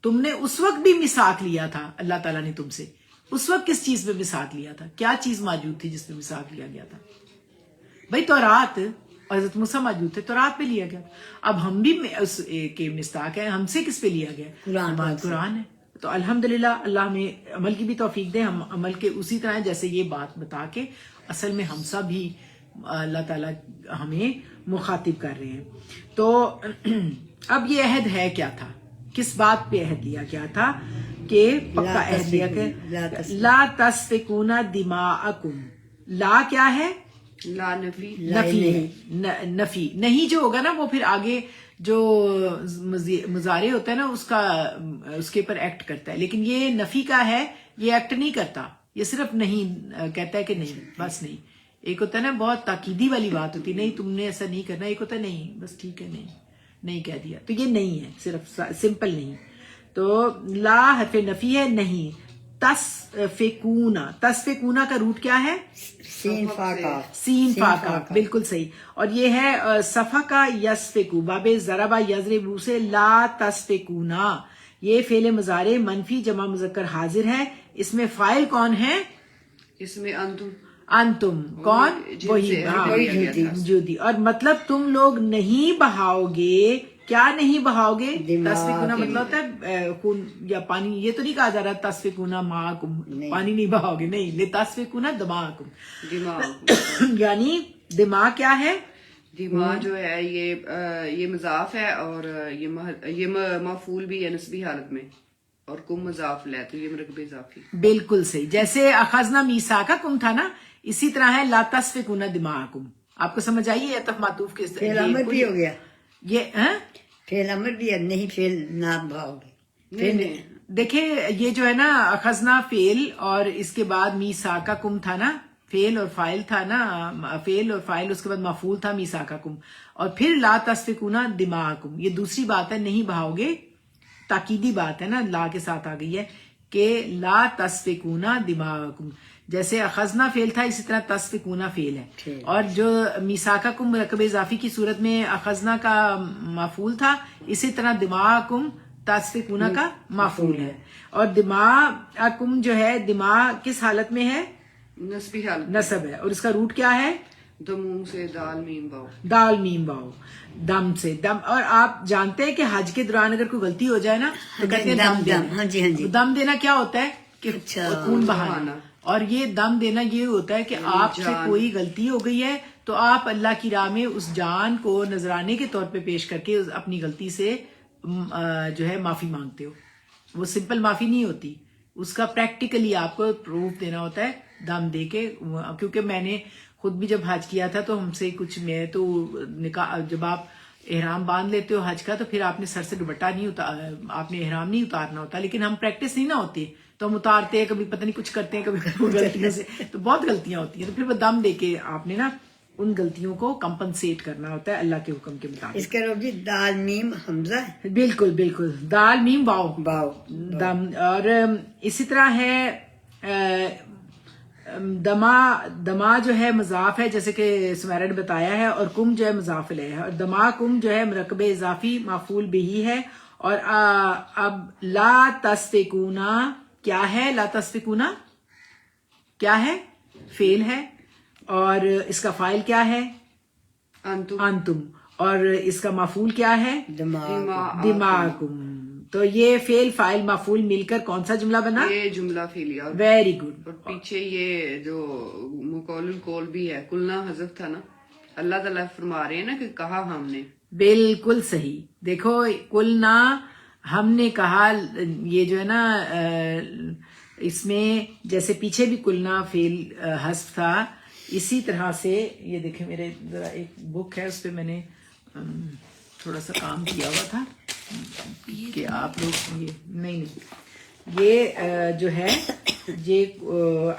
تم نے اس وقت بھی میثاق لیا تھا. اللہ تعالیٰ نے تم سے اس وقت کس چیز پہ میثاق لیا تھا؟ کیا چیز موجود تھی جس پہ میثاق لیا گیا تھا؟ بھائی تورات, حضرت موسیٰ موجود تھے, تورات پہ لیا گیا. اب ہم بھی اس کے مصداق ہیں, ہم سے کس پہ لیا گیا؟ قرآن ہے. تو الحمدللہ اللہ ہمیں عمل کی بھی توفیق دے, ہم عمل کے اسی طرح جیسے یہ بات بتا کے اصل میں ہم سب بھی اللہ تعالیٰ ہمیں مخاطب کر رہے ہیں. تو اب یہ عہد ہے کیا تھا, کس بات پہ عہد لیا گیا تھا؟ کہ پکا عہد لیا کہ لا تسفکون دماءکم. لا کیا ہے؟ لا نفی. نفی نہیں جو ہوگا نا وہ پھر آگے جو مضارع ہوتا ہے نا اس کے اوپر ایکٹ کرتا ہے, لیکن یہ نفی کا ہے, یہ ایکٹ نہیں کرتا, یہ صرف نہیں کہتا ہے کہ نہیں, بس نہیں. ایک ہوتا ہے نا بہت تاکیدی والی بات ہوتی, نہیں تم نے ایسا نہیں کرنا, ایک ہوتا ہے نہیں بس ٹھیک ہے نہیں کہہ دیا. تو یہ نہیں ہے, صرف سمپل نہیں. تو لا حرف نفی ہے نہیں. تسفکونا کا روٹ کیا ہے؟ سین فاقا, بالکل صحیح. اور یہ ہے صفقہ یسفکو, باب ضربہ یضربو سے لا تسفکونا. یہ فعل مضارع منفی جمع مذکر حاضر ہے. اس میں فاعل کون ہے؟ اس میں انتم کون؟ وہی جودی. اور مطلب تم لوگ نہیں بہاؤ گے. کیا نہیں بہاؤ گے؟ تسفکونا مطلب ہوتا ہے خون یا پانی. یہ تو نہیں کہا جا رہا تسفکونا ماءکم, پانی نہیں بہاؤ گے, نہیں, لتسفکونا دماءکم. یعنی دماغ کیا ہے؟ دماغ جو ہے یہ مضاف ہے, اور یہ مفعول بھی ہے نسبی حالت میں, اور کم مضاف لے تو یہ مرکب اضافی. بالکل صحیح. جیسے اخذنا میثاقکم تھا نا, اسی طرح ہے لا تسفکونا دماءکم. آپ کو سمجھ آئیے عطف معطوف کے فعل امر بھی ہو گیا. یہ فعل امر بھی ہے, نہیں فعل نہ بھاؤ گے. دیکھیں یہ جو ہے نا اخذنا فعل, اور اس کے بعد میثاقکم تھا نا, فعل اور فاعل تھا نا, فعل اور فاعل, اس کے بعد مفعول تھا میثاقکم, اور پھر لا تسفکونا دماءکم. یہ دوسری بات ہے, نہیں بہاؤ گے, تاکیدی بات ہے نا, لا کے ساتھ آ گئی ہے کہ لا تسفکونا دماءکم. جیسے اخذنا فعل تھا اسی طرح تسفکونا فعل ہے, اور جو میثاقکم مرکب اضافی کی صورت میں اخذنا کا مفعول تھا, اسی طرح دماءکم تسفکونا کا مفعول ہے. اور دماءکم جو ہے دماء کس حالت میں ہے؟ نسبی حالت, نصب ہے. اور اس کا روٹ کیا ہے؟ دموم سے دال میم باؤ. دال میم باؤ, دم سے دم. اور آپ جانتے ہیں کہ حج کے دوران اگر کوئی غلطی ہو جائے نا تو کہتے ہیں دم دینا. ہاں جی. دم دینا کیا ہوتا ہے؟ کہ خون بہانا. اور یہ دم دینا یہ ہوتا ہے کہ آپ سے کوئی غلطی ہو گئی ہے تو آپ اللہ کی راہ میں اس جان کو نذرانے کے طور پہ پیش کر کے اپنی غلطی سے جو ہے معافی مانگتے ہو. وہ سمپل معافی نہیں ہوتی, اس کا پریکٹیکلی آپ کو پروف دینا ہوتا ہے دم دے کے. کیونکہ میں نے خود بھی جب حج کیا تھا تو ہم سے کچھ, میں تو نکاح جب آپ احرام باندھ لیتے ہو حج کا تو پھر آپ نے سر سے دوپٹہ نہیں آپ نے احرام نہیں اتارنا ہوتا, لیکن ہم پریکٹس نہیں نہ ہوتی تو ہم اتارتے ہیں, کبھی پتہ نہیں کچھ کرتے ہیں, کبھی غلطیوں سے, تو بہت غلطیاں ہوتی ہیں. تو پھر وہ دم دے کے آپ نے نا ان غلطیوں کو کمپنسیٹ کرنا ہوتا ہے اللہ کے حکم کے مطابق. اس کا جی دال میم حمزہ ہے. بالکل دال میم واو دم. اور اسی طرح ہے دما جو ہے مضاف ہے جیسے کہ سمیرا نے بتایا ہے، اور کم جو ہے مضاف الیہ ہے، اور دما کم جو ہے مرکب اضافی مفعول بہی ہے. اور اب لا تسفکونا کیا ہے؟ لا تسفکونا کیا ہے؟ فعل ہے، اور اس کا فاعل کیا ہے؟ انتم. اور اس کا مفعول کیا ہے؟ دماغکم. تو یہ فعل فاعل مفعول مل کر کون سا جملہ بنا؟ یہ جملہ فعلیہ. Very good. اور پیچھے یہ جو مقول القول بھی ہے، کلنا حذف تھا نا، اللہ تعالیٰ فرما رہے ہیں نا کہ کہا ہم نے. بالکل صحیح. دیکھو کلنا ہم نے کہا، یہ جو ہے نا اس میں جیسے پیچھے بھی کلنا فعل حذف تھا، اسی طرح سے یہ دیکھیں میرے ذرا ایک بک ہے، اس پہ میں نے تھوڑا سا کام کیا ہوا تھا کہ آپ لوگ یہ جو ہے یہ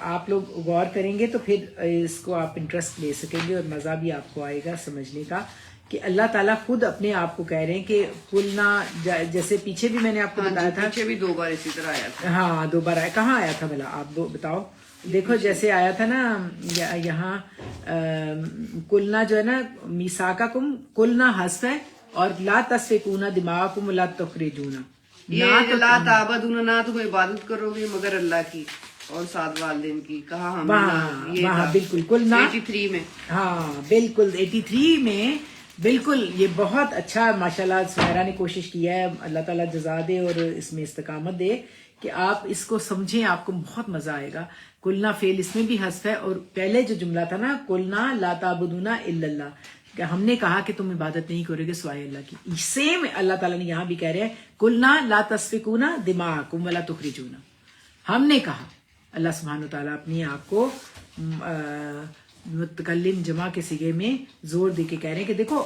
آپ لوگ غور کریں گے تو پھر اس کو آپ انٹرسٹ لے سکیں گے اور مزہ بھی آپ کو آئے گا سمجھنے کا کہ اللہ تعالیٰ خود اپنے آپ کو کہہ رہے ہیں کہ قلنا، جیسے پیچھے بھی میں نے آپ کو بتایا تھا، پیچھے بھی 2 بار اسی طرح آیا تھا. ہاں 2 بار آیا. کہاں آیا تھا بھلا آپ بتاؤ؟ دیکھو جیسے آیا تھا نا یہاں کلنا جو ہے نا میثاقکم، کلنا حذف ہے، اور لا تسفکون دماءکم ولا تخرجون. یہ لا تعبدون، نہ تم عبادت کرو گے مگر اللہ کی اور ساتھ والدین کی، کہا ہم نے. وہاں بالکل کلنا 83 میں. ہاں بالکل 83 میں. بالکل یہ بہت اچھا ماشاءاللہ سمیرا نے کوشش کیا ہے، اللہ تعالیٰ جزا دے اور اس میں استقامت دے کہ آپ اس کو سمجھیں، آپ کو بہت مزہ آئے گا. کلنا فعل اس میں بھی حذف ہے، اور پہلے جو جملہ تھا نا کلنا لا تعبدون الا اللہ، کہ ہم نے کہا کہ تم عبادت نہیں کرو گے سوائے اللہ کی. سیم اللہ تعالیٰ نے یہاں بھی کہہ رہے ہیں کلنا لا تسفکون دماءکم ولا تخرجون. ہم نے کہا، اللہ سبحانہ وتعالیٰ اپنی آپ کو متکلم جمع کے صیغے میں زور دے کے کہہ رہے ہیں کہ دیکھو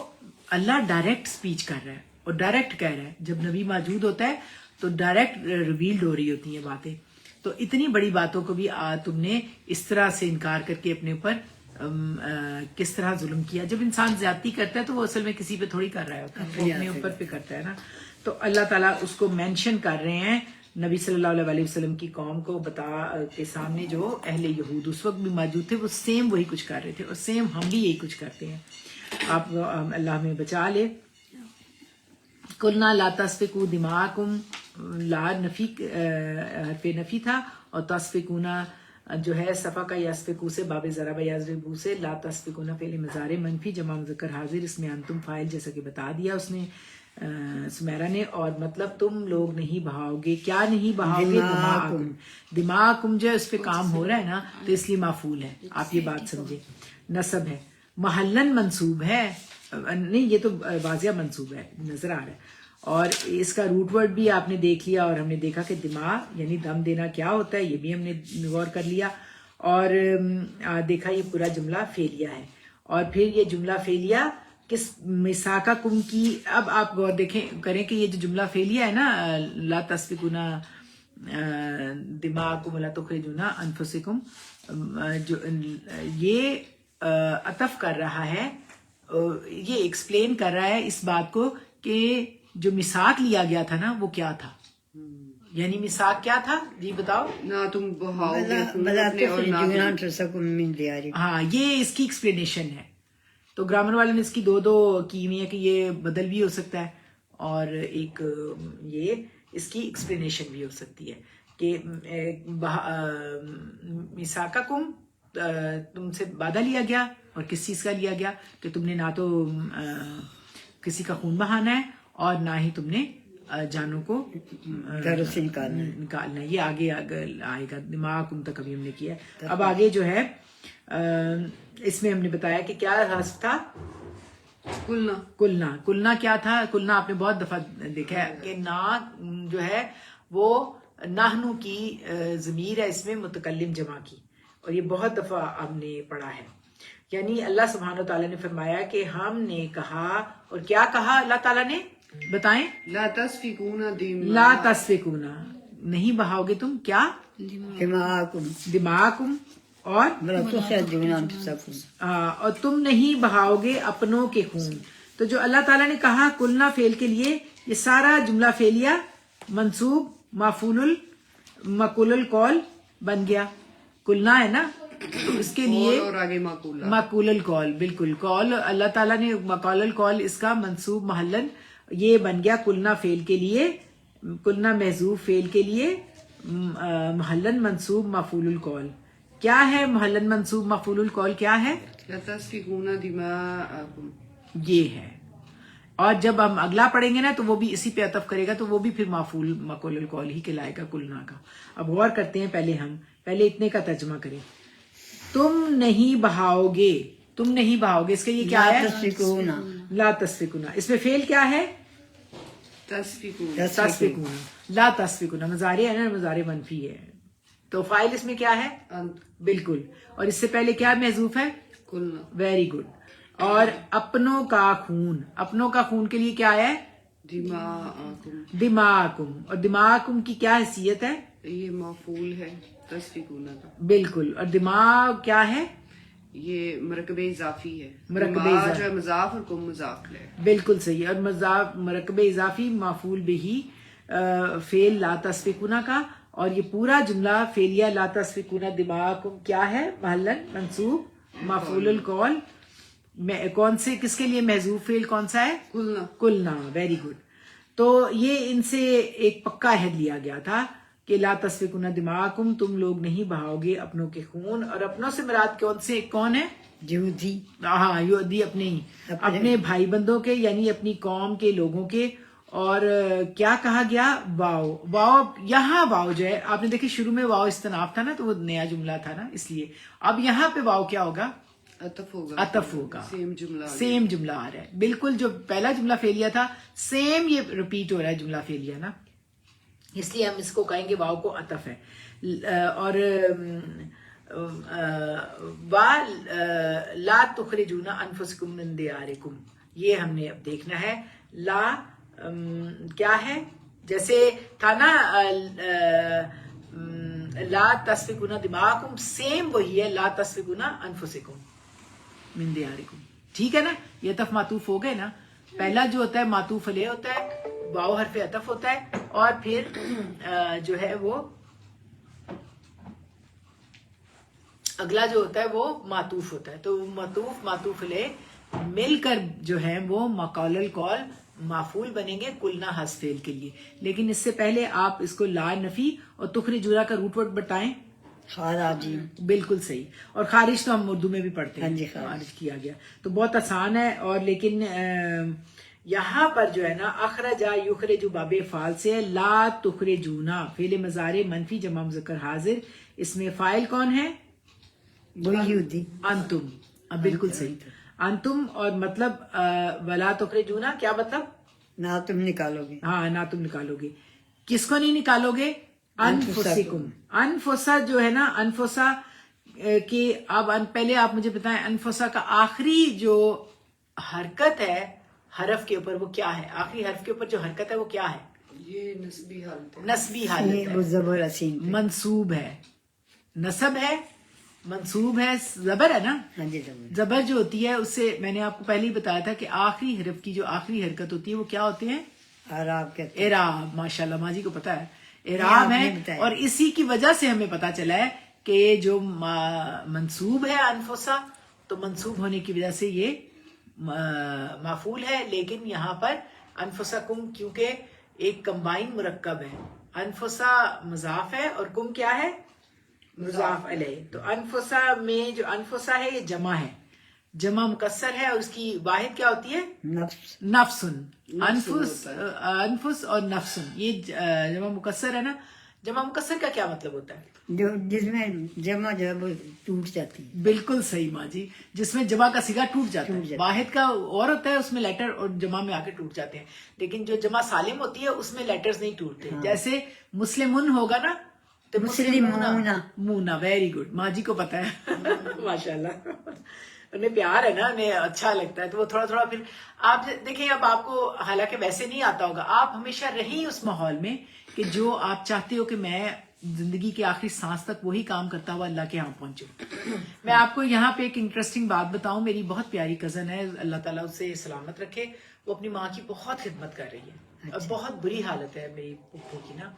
اللہ ڈائریکٹ سپیچ کر رہا ہے اور ڈائریکٹ کہہ رہا ہے. جب نبی موجود ہوتا ہے تو ڈائریکٹ ریویلڈ ہو رہی ہوتی ہیں باتیں. تو اتنی بڑی باتوں کو بھی تم نے اس طرح سے انکار کر کے اپنے اوپر کس طرح ظلم کیا. جب انسان زیادتی کرتا ہے تو وہ اصل میں کسی پہ تھوڑی کر رہا ہوتا ہے، وہ اپنے اوپر پہ کرتا ہے نا. تو اللہ تعالیٰ اس کو مینشن کر رہے ہیں نبی صلی اللہ علیہ وسلم کی قوم کو بتا کے سامنے، جو اہل یہود اس وقت بھی موجود تھے، وہ سیم وہی کچھ کر رہے تھے، اور سیم ہم بھی یہی کچھ کرتے ہیں. آپ اللہ ہمیں بچا لے. قلنا لا تسفکوا دماءکم، لا نفی حرف نفی تھا، اور تسفکونا جو ہے سفک یسفکو سے باب ضرب یضربو سے، لا تسفکونا فعل مضارع منفی جمع مذکر حاضر، اس میں انتم فاعل جیسا کہ بتا دیا اس نے سمیرا نے. اور مطلب تم لوگ نہیں بہاؤ گے، کیا نہیں بہاؤ گے؟ دماءکم. دماءکم جو ہے اس پہ کام ہو رہا ہے نا تو اس لیے مفعول ہے، آپ یہ بات سمجھے. نصب ہے، محلن منصوب ہے، نہیں یہ تو واضح منصوب ہے نظر آ رہا ہے. اور اس کا روٹ ورڈ بھی آپ نے دیکھ لیا، اور ہم نے دیکھا کہ دماغ یعنی دم دینا کیا ہوتا ہے، یہ بھی ہم نے غور کر لیا. اور دیکھا یہ پورا جملہ فعلیہ ہے. اور پھر یہ جملہ فعلیہ کس میثاقکم کی، اب آپ غور کریں کہ یہ جو جملہ فعلیہ ہے نا لا تسفکون دماءکم ولا تخرجون انفسکم، جو یہ عطف کر رہا ہے، یہ ایکسپلین کر رہا ہے اس بات کو کہ جو میثاق لیا گیا تھا نا وہ کیا تھا. یعنی میثاق کیا تھا جی بتاؤ؟ نہ تم بہاؤ گے بلا تخرجون انفسکم من دیارکم. ہاں یہ اس کی ایکسپلینیشن ہے. تو گرامر والے نے اس کی 2 کی ہوئی ہے کہ یہ بدل بھی ہو سکتا ہے، اور ایک یہ اس کی ایکسپلینیشن بھی ہو سکتی ہے کہ میثاقکم تم سے وعدہ لیا گیا، اور کس چیز کا لیا گیا کہ تم نے نہ تو کسی کا خون بہانا ہے اور نہ ہی تم نے جانوں کو سے نکالنا ہے. یہ آگے آئے گا. دماغکم تک ابھی ہم نے کیا ہے. اب آگے جو ہے اس میں ہم نے بتایا کہ کیا حذف تھا؟ کلنا کیا تھا؟ کلنا آپ نے بہت دفعہ دیکھا ہے کہ نا جو ہے وہ نحنو کی ضمیر ہے اس میں متکلم جمع کی، اور یہ بہت دفعہ ہم نے پڑھا ہے. یعنی اللہ سبحانہ وتعالیٰ نے فرمایا کہ ہم نے کہا، اور کیا کہا اللہ تعالیٰ نے بتائیں؟ لا تسفکون لا تسفکون، نہیں بہاؤ گے تم کیا؟ دماءکم. اور بلا تخرجون انفسکم، اور تم نہیں بہاؤ گے اپنوں کے خون. تو جو اللہ تعالیٰ نے کہا کلنا فعل کے لیے، یہ سارا جملہ فعلیہ منصوب مفعول مقول القول بن گیا. کلنا ہے نا، تو اس کے لیے اور آگے معقول معقول القول، بالکل قول اللہ تعالیٰ نے معقول القول اس کا منصوب محلن یہ بن گیا کلنا فعل کے لیے، کلنا محذوف فعل کے لیے محلن منصوب مفعول القول. کیا ہے محلن منصوب مفعول القول کیا ہے؟ تسفکون دماءکم، یہ ہے. اور جب ہم اگلا پڑھیں گے نا تو وہ بھی اسی پہ عطف کرے گا، تو وہ بھی پھر مفعول مقول القول ہی کہلائے گا کلنا کا. اب غور کرتے ہیں، پہلے اتنے کا ترجمہ کریں. تم نہیں بہاؤ گے، تم نہیں بہاؤ گے، اس کے لیے کیا ہے؟ تسفکون، لا تسفکون. اس میں فعل کیا ہے؟ تسفکون، تسفکون. لا تسفکون مضارع ہے نا، مضارع منفی ہے، تو فاعل اس میں کیا ہے؟ انت، بالکل. اور اس سے پہلے کیا محذوف ہے؟ کلنا، ویری گڈ. اور اپنوں کا خون، اپنوں کا خون کے لیے کیا ہے؟ دماءکم، دماغکم. اور دماغکم کی کیا حیثیت ہے؟ یہ مفعول ہے تسفکون کا. بالکل. اور دماغ کیا ہے؟ یہ مرکب اضافی ہے، مرکب دماء اضافی. جو ہے مضاف اور کم مضاف ہے. بالکل صحیح. اور مرکب اضافی مفعول بہی فعل لا تسفکون کا. اور یہ پورا جملہ فعلیہ لا تسفکون دماغکم کیا ہے؟ محلن منصوب مفعول القول. کون سے، کس کے لیے محذوف فعل کون سا ہے؟ کلنا. کلنا. Very good. تو یہ ان سے ایک پکا عہد لیا گیا تھا کہ لا تسفکون دماءکم، تم لوگ نہیں بہاؤ گے اپنوں کے خون. اور اپنوں سے مراد کون ہے؟ یہودی، ہاں یہودی، اپنے بھائی بندوں کے، یعنی اپنی قوم کے لوگوں کے. اور کیا کہا گیا؟ واو. واو یہاں واو جو ہے آپ نے دیکھی شروع میں واو استناف تھا نا، تو وہ نیا جملہ تھا نا، اس لیے اب یہاں پہ واو کیا ہوگا؟ عطف ہوگا. عطف ہوگا. سیم جملہ، سیم جملہ آ رہا ہے. بالکل جو پہلا جملہ فعلیہ تھا سیم یہ ریپیٹ ہو رہا ہے جملہ فعلیہ نا، اس لیے ہم اس کو کہیں گے واو کو عطف ہے. اور لا تخرجون انفسکم من دیارکم، یہ ہم نے اب دیکھنا ہے. لا کیا ہے؟ جیسے تھا نا لا تسفکون دماءکم، سیم وہی ہے لا تسفکون انفسکم من دیارکم. ٹھیک ہے نا، یہ عطف معطوف ہو گئے نا. پہلا جو ہوتا ہے معطوف علیہ ہوتا ہے، واو حرف عطف ہوتا ہے، اور پھر جو ہے وہ اگلا جو ہوتا ہے وہ معطوف ہوتا ہے. تو معطوف علیہ مل کر جو ہے وہ مقول القول مفعول بنیں گے کلنا حذف فعل کے لیے. لیکن اس سے پہلے آپ اس کو لا نفی اور تخرجون کا روٹ ورڈ بتائیں. خراجی، بالکل صحیح. اور خارج تو ہم اردو میں بھی پڑھتے ہیں. ہاں جی، خارج کیا گیا تو بہت آسان ہے. اور لیکن یہاں پر جو ہے نا اخرجا یخرج باب فعال سے لا تخرجونا فعل مضارع منفی جمع مذکر حاضر، اس میں فاعل کون ہے؟ وہ یہودی. انتم. بالکل صحیح. انتم. اور مطلب ولا تخرجونا کیا مطلب؟ نہ تم نکالو گے. ہاں نہ تم نکالو گے. کس کو نہیں نکالو گے؟ انفسکم. انفسا جو ہے نا، انفسا کی اب پہلے آپ مجھے بتائیں انفسا کا آخری جو حرکت ہے حرف کے اوپر وہ کیا ہے؟ آخری حرف کے اوپر جو حرکت ہے وہ کیا ہے؟ یہ نسبی حالت ہے. نسبی حالت وہ ہے، زبر اسین پہ. منصوب ہے. نصب ہے، منصوب ہے، زبر ہے نا. ہاں جی، زبر. زبر جو ہوتی ہے اس سے میں نے آپ کو پہلے ہی بتایا تھا کہ آخری حرف کی جو آخری حرکت ہوتی ہے وہ کیا ہوتے ہیں؟ عراب کہتے ہیں. اعراب. ماشاءاللہ ماجی کو پتا ہے اعراب آپ ہے. نے بتایا. اور اسی کی وجہ سے ہمیں پتا چلا ہے کہ جو منصوب ہے انفسا، تو منصوب ہونے کی وجہ سے یہ مفعول ہے. لیکن یہاں پر انفسکم کیونکہ ایک کمبائن مرکب ہے، انفسا مضاف ہے اور کم کیا ہے؟ مضاف علیہ. تو انفسا میں جو انفسا ہے یہ جمع ہے، جمع مکسر ہے، اور اس کی واحد کیا ہوتی ہے؟ نفس. نفسن. نفسن انفس ہوتا انفس اور نفسن یہ جمع مکسر ہے نا. جمع مکسر کا کیا مطلب ہوتا ہے؟ جو جس میں جمع جو ہے وہ ٹوٹ جاتی ہے. بالکل صحیح ماں جی، جس میں جمع کا صیغہ ٹوٹ جاتا ہے. واحد کا اور ہوتا ہے اس میں لیٹر، اور جمع میں آ کے ٹوٹ جاتے ہیں. لیکن جو جمع سالم ہوتی ہے اس میں لیٹرز نہیں ٹوٹتے. جیسے مسلمن ہوگا نا تو مونا. Very good. ماں جی کو پتا ہے ماشاء اللہ. انہیں پیار ہے نا، انہیں اچھا لگتا ہے تو وہ تھوڑا تھوڑا. پھر آپ دیکھیں اب آپ کو حالانکہ ویسے نہیں آتا ہوگا، آپ ہمیشہ رہیں اس ماحول میں کہ جو آپ چاہتے ہو کہ میں زندگی کے آخری سانس تک وہی کام کرتا ہوا اللہ کے ہاں پہنچوں. میں آپ کو یہاں پہ ایک انٹرسٹنگ بات بتاؤں. میری بہت پیاری کزن ہے، اللہ تعالیٰ اسے سلامت رکھے، وہ اپنی ماں کی بہت خدمت کر رہی ہے. بہت بری حالت ہے میری پھوپھو کی نا.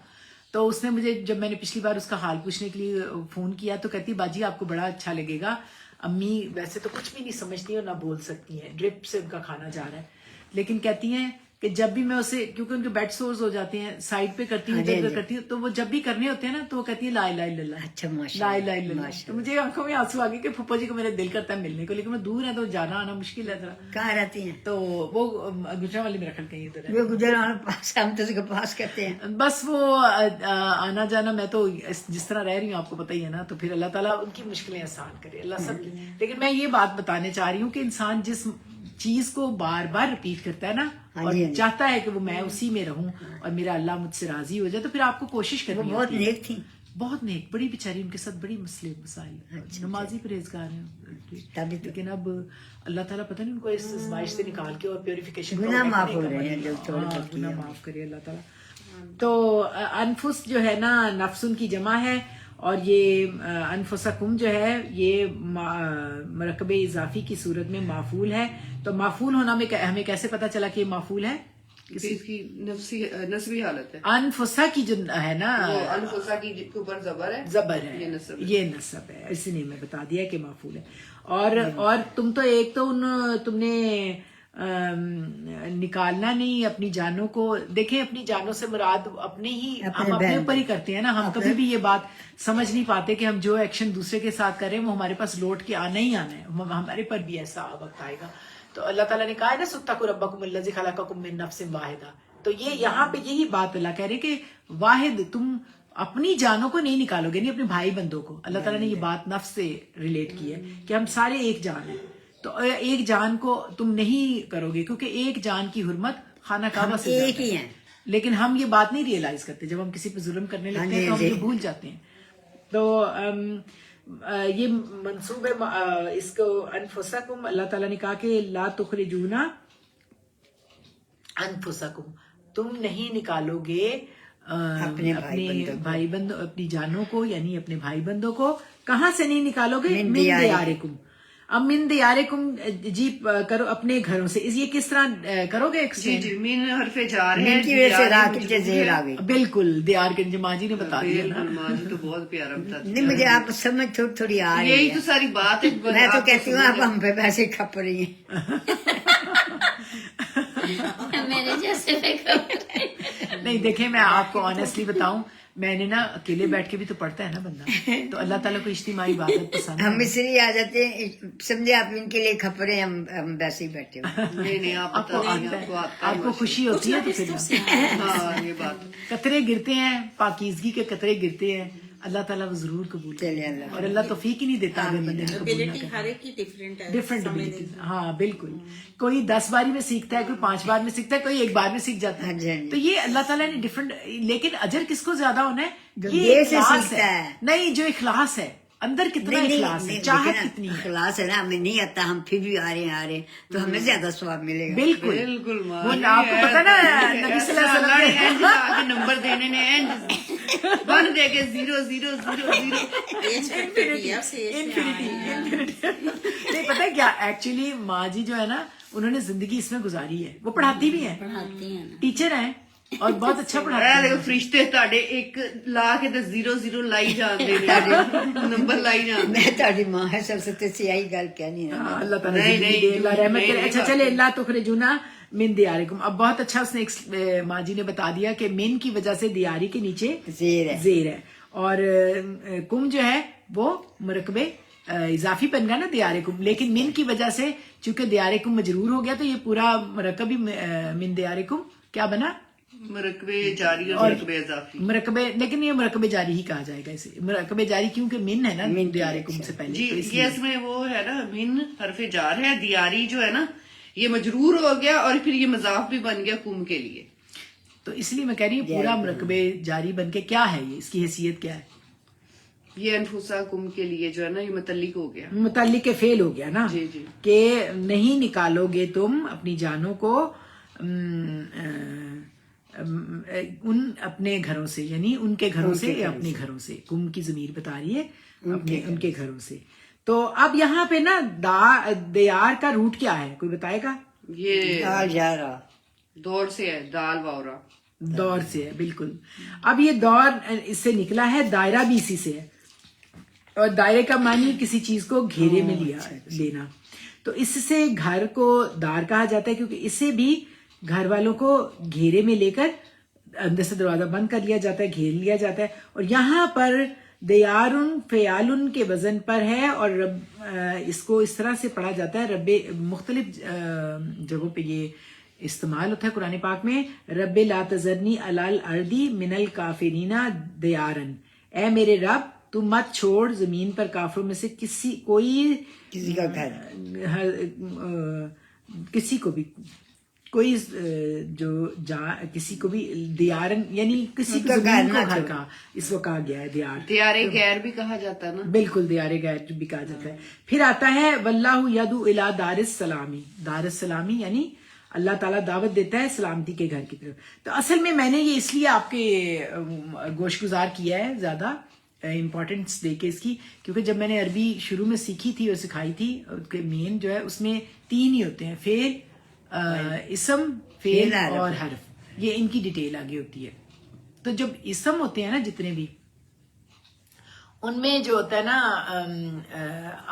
تو اس نے مجھے جب میں نے پچھلی بار اس کا حال پوچھنے کے لیے فون کیا تو کہتی باجی آپ کو بڑا اچھا لگے گا، امی ویسے تو کچھ بھی نہیں سمجھتی اور نہ بول سکتی ہیں، ڈرپ سے ان کا کھانا جا رہا ہے، لیکن کہتی ہیں کہ جب بھی میں اسے، کیونکہ ان کے بیڈ سورز ہو جاتے ہیں، سائڈ پہ کرتی ہوں، ادھر کرتی ہوں، تو وہ جب بھی کرنے ہوتے ہیں نا تو وہ کہتی ہے لا الہ الا اللہ، اچھا ماشاء لا اللہ، الہ الا اللہ. تو مجھے آنکھوں میں آنسو آ گئے کہ پھپھو جی کو میرا دل کرتا ہے ملنے کو، لیکن وہ دور ہے تو جانا آنا مشکل ہے ذرا. کہاں رہتی ہیں؟ تو وہ گجرا والی میرا خیال کہیں ادھر ہے. وہ گجران پاس، ہم تو اس کے پاس کہتے ہیں. بس وہ آنا جانا، میں تو جس طرح رہ رہی ہوں آپ کو پتہ ہی ہے نا، تو پھر اللہ تعالیٰ ان کی مشکلیں آسان کرے، اللہ سب کی. لیکن میں یہ بات بتانے چاہ رہی ہوں کہ انسان جس چیز کو بار بار رپیٹ کرتا ہے نا اور چاہتا ہے کہ وہ میں اسی میں رہوں اور میرا اللہ مجھ سے راضی ہو جائے، تو پھر آپ کو کوشش کرنی ہے. بہت نیک تھی، بہت نیک، بڑی بیچاری، ان کے ساتھ بڑی مسائل، نمازی پرہیزگار ہیں، لیکن اب اللہ تعالیٰ پتہ نہیں ان کو اس آزمائش سے نکال کے اور پیوریفیکیشن گناہ معاف ہو رہے ہیں جو تھوڑے بہت گناہ معاف کرے اللہ تعالیٰ. تو انفس جو ہے نا نفس ان کی جمع ہے، اور یہ انفسکم جو ہے یہ مرکب اضافی کی صورت میں معفول ہے. تو معفول ہونا میں ہمیں کیسے پتا چلا کہ یہ معفول ہے؟ اس کی نسبی حالت ہے. انفسا کی جو ہے نا، انفسا کی کے اوپر زبر ہے، زبر ہے، یہ نصب ہے، اس لیے میں بتا دیا کہ معفول ہے. اور تم تو ایک تو تم نے نکالنا نہیں اپنی جانوں کو. دیکھیں اپنی جانوں سے مراد اپنے ہی، ہم اپنے اوپر ہی کرتے ہیں نا. ہم کبھی بھی یہ بات سمجھ نہیں پاتے کہ ہم جو ایکشن دوسرے کے ساتھ کریں وہ ہمارے پاس لوٹ کے آنا ہی آنا ہے، ہمارے پر بھی ایسا وقت آئے گا. تو اللہ تعالیٰ نے کہا ہے نا ستقوا ربکم الذی خلقکم من نفس واحدہ. تو یہ یہاں پہ یہی بات اللہ کہہ رہے کہ واحد، تم اپنی جانوں کو نہیں نکالو گے، نہیں اپنے بھائی بندوں کو. اللہ تعالیٰ نے یہ بات نفس سے ریلیٹ کی ہے کہ ہم سارے ایک جان ہیں. تو ایک جان کو تم نہیں کرو گے، کیونکہ ایک جان کی حرمت خانہ کعبہ سے ایک ہی ہیں. لیکن ہم یہ بات نہیں ریئلائز کرتے، جب ہم کسی پہ ظلم کرنے لگتے ہیں تو ہم یہ بھول جاتے ہیں. تو یہ منصوب ہے اس کو انفسکم. اللہ تعالیٰ نے کہا کہ لا تخرجون انفسکم، تم نہیں نکالو گے اپنے بھائی بندوں، اپنی جانوں کو، یعنی اپنے بھائی بندوں کو. کہاں سے نہیں نکالو گے؟ من دیارکم. اب من دیارکم جی کرو اپنے گھروں سے. یہ کس طرح کرو گے؟ جی من حرف جار ہے، کی وجہ سے رات کے زیر آ گئی. بالکل دیار کے ماں جی نے بتا دیا نا. ماں جی تو بہت پیارا بتا. نہیں مجھے آپ سمجھ تھوڑی تھوڑی آ رہی ہے، یہی تو ساری بات ہے. میں تو کہتی ہوں آپ ہم پہ پیسے کھپ رہی ہیں. میرے جیسے نہیں دیکھیں میں آپ کو آنیسٹلی بتاؤں، میں نے نا اکیلے بیٹھ کے بھی تو پڑھتا ہے نا بندہ، تو اللہ تعالیٰ کو اجتماعی عبادت پسند ہے. ہم اس لیے آ جاتے ہیں، سمجھے آپ ان کے لیے کھپ رہے ہیں، ہم ویسے ہی بیٹھے ہوئے. نہیں آپ کو خوشی ہوتی ہے تو پھر یہ بات قطرے گرتے ہیں، پاکیزگی کے قطرے گرتے ہیں، اللہ تعالیٰ وہ ضرور قبول کرے. اور اللہ توفیق ہی نہیں دیتا اگر بندے نے قبول نہ کرے. ہر ایک کی ڈفرینٹ ہے، ڈفرینٹ ابیلٹی. ہاں بالکل، کوئی 10 باری میں سیکھتا ہے، کوئی 5 بار میں سیکھتا ہے، کوئی 1 بار میں سیکھ جاتا ہے. تو یہ اللہ تعالیٰ نے ڈفرینٹ. لیکن اجر کس کو زیادہ ہونا ہے؟ یہ اخلاص ہے. نہیں جو اخلاص ہے اندر کتنا اخلاص ہے، چاہت کتنی ہے. اخلاص ہے نا، ہمیں نہیں آتا، ہم پھر بھی آ رہے ہیں تو ہمیں زیادہ ثواب ملے گا. بالکل بالکل. وہ آپ کو پتا نا نبی صلی اللہ علیہ وسلم کے نمبر دینے نے بن دے کے 0 0 0 0 نہیں پتا کیا ایکچولی ماں جی جو ہے نا انہوں نے زندگی اس میں گزاری ہے. وہ پڑھاتی بھی ہیں، ٹیچر ہیں اور بہت اچھا پڑھاتے ہیں. فرشتے تاڑے ایک لا کے 0 0 لائی جاندے نمبر لائی جاندے. میں تاری ماں ہے سب سے یہی گل کہنی ہے. اللہ تعالیٰ اللہ رحمت کرے. اچھا چلے اللہ تخرجون من دیارکم. اب بہت اچھا اس نے ماں جی نے بتا دیا کہ من کی وجہ سے دیاری کے نیچے زیر ہے، اور کم جو ہے وہ مرکب اضافی بن گیا نا دیارکم. لیکن من کی وجہ سے چونکہ دیارکم مجرور ہو گیا تو یہ پورا مرکب ہی من دیارکم کیا بنا؟ مرکب جاری اور مرکب اضافی. مرکب، لیکن یہ مرکب جاری ہی کہا جائے گا اسے. مرکب جاری کیونکہ من ہے نا دیارکم سے پہلے. جی یہ اس میں وہ ہے نا من حرف جار ہے، دیاری جو ہے نا یہ مجرور ہو گیا اور پھر یہ مضاف بھی بن گیا کم کے لیے. تو اس لیے میں کہہ رہی ہوں پورا مرکب جاری بن کے کیا ہے، یہ اس کی حیثیت کیا ہے؟ یہ انفسا کم کے لیے جو ہے نا یہ متعلق ہو گیا، متعلق فعل ہو گیا نا. جی جی. کہ نہیں نکالو گے تم اپنی جانوں کو ان اپنے گھروں سے، یعنی ان کے گھروں سے یا اپنے گھروں سے. کم کی ضمیر بتا رہی ہے ان کے گھروں سے. تو اب یہاں پہ نا دیار کا روٹ کیا ہے، کوئی بتائے گا؟ یہ دال جارا دور سے ہے، دال واورا. دور سے ہے بالکل. اب یہ دور اس سے نکلا ہے, دائرہ بھی اسی سے ہے, اور دائرے کا معنی کسی چیز کو گھیرے میں لینا. تو اس سے گھر کو دار کہا جاتا ہے کیونکہ اسے بھی گھر والوں کو گھیرے میں لے کر اندر سے دروازہ بند کر لیا جاتا ہے, گھیر لیا جاتا ہے. اور یہاں پر دیارن فیالن کے وزن پر ہے, اور رب اس کو اس طرح سے پڑھا جاتا ہے. رب مختلف جگہوں پہ یہ استعمال ہوتا ہے قرآن پاک میں. رب لا تذرنی علی الارض من الکافرین دیارن, اے میرے رب تو مت چھوڑ زمین پر کافروں میں سے کسی کا گھر, کسی کو بھی, کوئی جو کسی کو بھی دیارن یعنی کسی کو زمین کو گھر کا اس کو کہا گیا ہے دیار. دیار غیر بھی کہا جاتا ہے نا, بالکل دیار غیر بھی کہا جاتا ہے. پھر آتا ہے واللہ یدعو الی دار السلامی, دار السلامی یعنی اللہ تعالیٰ دعوت دیتا ہے سلامتی کے گھر کی طرف. تو اصل میں نے یہ اس لیے آپ کے گوش گزار کیا ہے زیادہ امپورٹنس دے کے اس کی, کیونکہ جب میں نے عربی شروع میں سیکھی تھی اور سکھائی تھی, مین جو ہے اس میں 3 ہی ہوتے ہیں, فعل, اسم, فعل اور حرف. یہ ان کی ڈیٹیل آگے ہوتی ہے. تو جب اسم ہوتے ہیں نا جتنے بھی, ان میں جو ہوتا ہے نا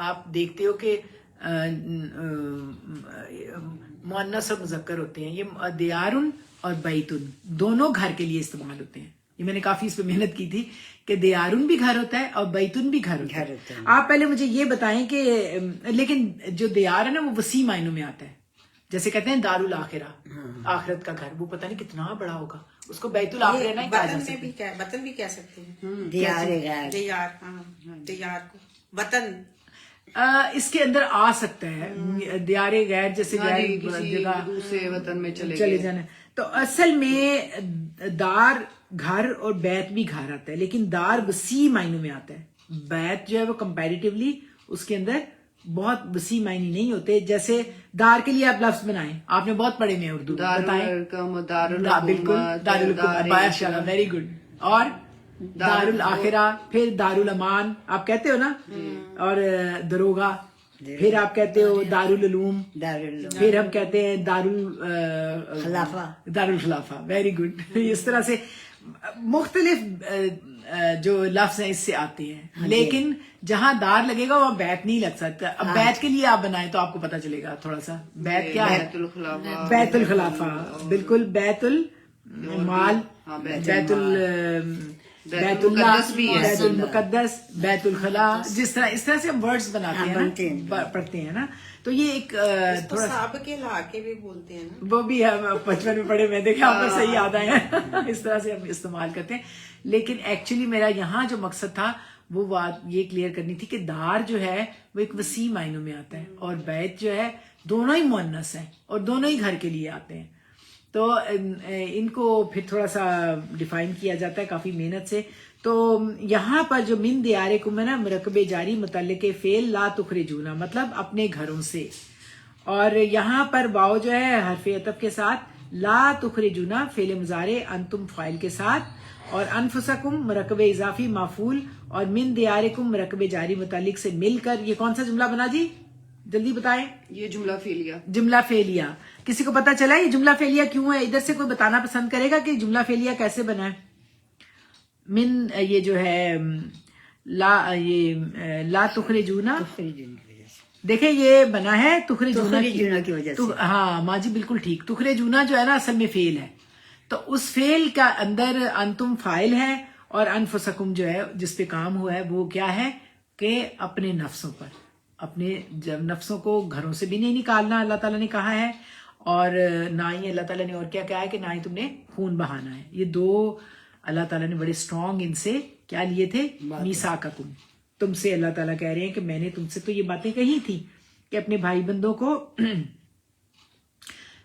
آپ دیکھتے ہو کہ مؤنث اور مذکر ہوتے ہیں. یہ دیارن اور بیتن دونوں گھر کے لیے استعمال ہوتے ہیں. یہ میں نے کافی اس پہ محنت کی تھی کہ دیارن بھی گھر ہوتا ہے اور بیتن بھی گھر ہوتا ہے. آپ پہلے مجھے یہ بتائیں کہ لیکن جو دیار ہے نا وہ وسیع معنوں میں آتا ہے. جیسے کہتے ہیں دار الاخرہ, آخرت کا گھر, وہ پتہ نہیں کتنا بڑا ہوگا, اس کو بیت الاخرہ نہیں کہا جا سکتا. وطن بھی کہہ سکتے ہیں, دیار غیر, دیار, ہاں دیار کو وطن اس کے اندر آ سکتا ہے دیار غیر, جیسے جگہ دوسرے وطن میں چلے جانا. تو اصل میں دار گھر اور بیت بھی گھر آتا ہے, لیکن دار وسیع معنوں میں آتا ہے. بیت جو ہے وہ کمپیریٹیولی اس کے اندر بہت وسیع معنی نہیں ہوتے. جیسے دار کے لیے آپ لفظ بنائیں, آپ نے بہت پڑھے میں اردو, بتائیں. بالکل دار ویری گڈ. اور دار الاخرہ, پھر دار الامان آپ کہتے ہو نا, اور دروگا, پھر آپ کہتے ہو دار العلوم, پھر ہم کہتے ہیں دار الخلافہ. Very good. اس طرح سے مختلف جو لفظ ہیں اس سے آتے ہیں, لیکن جہاں دار لگے گا وہاں بیت نہیں لگ سکتا. اب بیت کے لیے آپ بنائیں تو آپ کو پتا چلے گا تھوڑا سا. بیت کیا ہے؟ بیت الخلافہ, بالکل. بیت المال, بیت بیت اللہ, بیت المقدس, بیت الخلا, جس طرح اس طرح سے ہم ورڈز بناتے ہیں, پڑھتے ہیں نا. تو یہ ایک تھوڑا صاحب کے علاقے بھی بولتے ہیں نا, وہ بھی ہم بچپن میں پڑھے, میں دیکھا ہم صحیح یاد آئے ہیں. اس طرح سے ہم استعمال کرتے ہیں. لیکن ایکچولی میرا یہاں جو مقصد تھا وہ بات یہ کلیئر کرنی تھی کہ دار جو ہے وہ ایک وسیع معنوں میں آتا ہے, اور بیت جو ہے دونوں ہی مؤنث ہیں اور دونوں ہی گھر کے لیے آتے ہیں. تو ان کو پھر تھوڑا سا ڈیفائن کیا جاتا ہے کافی محنت سے. تو یہاں پر جو من دیارکم ہے نا, مرکب جاری متعلق فعل لا تخرجونا, مطلب اپنے گھروں سے. اور یہاں پر واو جو ہے حرف عطف کے ساتھ, لا تخرجونا فعل مضارع, انتم فاعل کے ساتھ, اور انفسکم مرکب اضافی مفعول, اور من دیارکم مرکب جاری متعلق سے مل کر یہ کون سا جملہ بنا جی؟ جلدی بتائیں. یہ جملہ فعلیہ. جملہ فعلیہ. کسی کو پتا چلا یہ جملہ فعلیہ کیوں ہے؟ ادھر سے کوئی بتانا پسند کرے گا کہ جملہ فعلیہ کیسے بنا ہے؟ من یہ جو ہے لا تخرجونا, دیکھیں یہ بنا ہے تخرجونا کی وجہ سے. ہاں ماں جی بالکل ٹھیک. تخرجونا جو ہے نا اصل میں فعل ہے, تو اس فعل کا اندر انتم فاعل ہے, اور انفسکم جو ہے جس پہ کام ہوا ہے وہ کیا ہے کہ اپنے نفسوں پر, اپنے جب نفسوں کو گھروں سے بھی نہیں نکالنا اللہ تعالیٰ نے کہا ہے, اور نہ ہی اللہ تعالیٰ نے اور کیا کہا ہے کہ نہ ہی تم نے خون بہانا ہے. یہ 2 اللہ تعالیٰ نے بڑے اسٹرانگ ان سے کیا لیے تھے, میثاقکم. تم سے اللہ تعالیٰ کہہ رہے ہیں کہ میں نے تم سے تو یہ باتیں کہی تھی کہ اپنے بھائی بندوں کو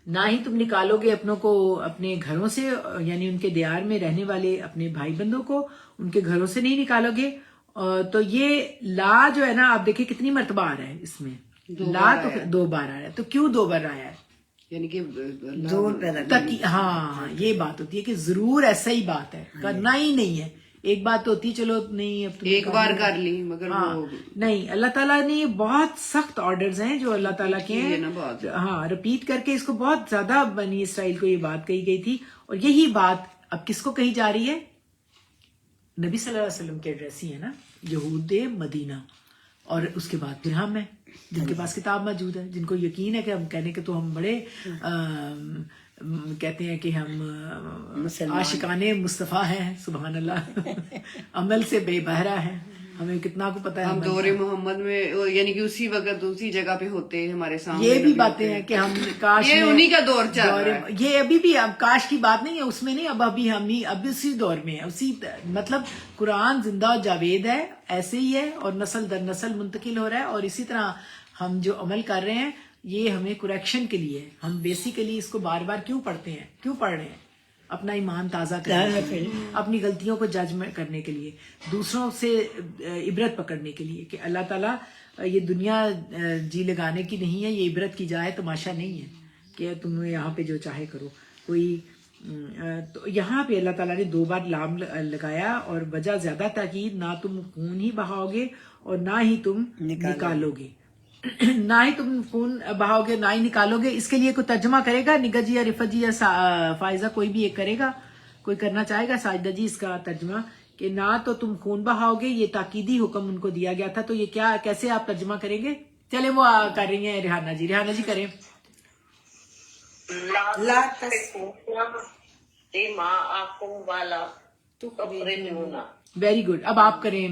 نہ ہی تم نکالو گے اپنوں کو اپنے گھروں سے, یعنی ان کے دیار میں رہنے والے اپنے بھائی بندوں کو ان کے گھروں سے نہیں نکالو گے. تو یہ لا جو ہے نا آپ دیکھیں کتنی مرتبہ آ رہا ہے اس میں, لا تو 2 بار آ رہا ہے. تو کیوں 2 بار آیا ہے؟ یعنی کہ ہاں یہ بات ہوتی ہے کہ ضرور ایسا ہی بات ہے, کرنا ہی نہیں ہے, ایک بات تو ہوتی چلو نہیں اب تم ایک بار کر لی مگر وہ نہیں، اللہ تعالیٰ نے بہت سخت آرڈرز ہیں جو اللہ تعالیٰ کے یہ ہیں. نا بات ہاں رپیٹ کر کے اس کو بہت زیادہ بنی اسرائیل کو یہ بات کہی گئی تھی، اور یہی بات اب کس کو کہی جا رہی ہے؟ نبی صلی اللہ علیہ وسلم کے ایڈریس ہی ہے نا، یہود مدینہ، اور اس کے بعد پھر ہم ہیں جن کے پاس کتاب موجود ہے، جن کو یقین ہے کہ ہم کہنے کے تو ہم بڑے کہتے ہیں کہ ہم عاشقان مصطفیٰ ہیں، سبحان اللہ، عمل سے بے بہرہ ہیں، ہمیں کتنا کو پتہ ہے. ہم دور محمد میں یعنی کہ اسی وقت اسی جگہ پہ ہوتے ہمارے سامنے. یہ بھی باتیں ہیں کہ ہم کاش یہ انہی کا دور چل رہا ہے. یہ ابھی بھی اب کاش کی بات نہیں ہے، اس میں نہیں، اب اسی دور میں ہے، اسی مطلب قرآن زندہ و جاوید ہے، ایسے ہی ہے، اور نسل در نسل منتقل ہو رہا ہے. اور اسی طرح ہم جو عمل کر رہے ہیں یہ ہمیں کریکشن کے لیے، ہم بیسیکلی اس کو بار بار کیوں پڑھتے ہیں، کیوں پڑھ رہے ہیں؟ اپنا ایمان تازہ کرنے کے لیے، اپنی غلطیوں کو جج کرنے کے لیے، دوسروں سے عبرت پکڑنے کے لیے کہ اللہ تعالیٰ یہ دنیا جی لگانے کی نہیں ہے، یہ عبرت کی جائے، تماشا نہیں ہے کہ تم یہاں پہ جو چاہے کرو. کوئی تو یہاں پہ اللہ تعالیٰ نے 2 بار لام لگایا، اور وجہ زیادہ تاکید، نہ تم خون ہی بہاؤ گے اور نہ ہی تم نکالو گے، نہ ہی تم خون بہاؤ گے نہ ہی نکالو گے. اس کے لیے کوئی ترجمہ کرے گا؟ نگہ جی یا رفت جی یا فائزہ کوئی بھی ایک کرے گا، کوئی کرنا چاہے گا؟ ساجدہ جی اس کا ترجمہ کہ نہ تو تم خون بہاؤ گے، یہ تاکیدی حکم ان کو دیا گیا تھا، تو یہ کیا کیسے آپ ترجمہ کریں گے؟ چلے وہ کر رہی ہیں ریحانہ جی کریں. لا تخرجون ویری گڈ. اب آپ کریں.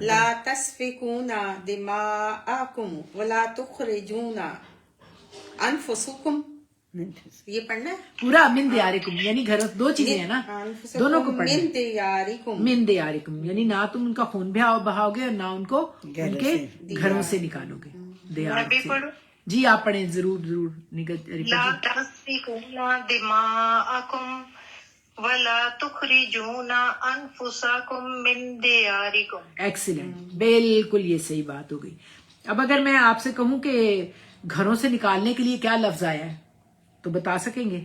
لا تسفكون دماءكم ولا تخرجون انفسكم. یہ پڑھنا ہے پورا من دیارکم، یعنی گھر 2 چیزیں ہیں نا، دونوں کو پڑھنا. من دیارکم، من دیارکم یعنی نہ تم ان کا خون بہاؤ گے اور نہ ان کو ان کے گھروں سے نکالو گے. دیار سے. جی آپ پڑھیں ضرور. لا تسفكون دماءكم ولا تخرجون انفسكم من دیارکم. ایکسیلنٹ، بالکل یہ صحیح بات ہو گئی. اب اگر میں آپ سے کہوں کہ گھروں سے نکالنے کے لیے کیا لفظ آیا ہے تو بتا سکیں گے؟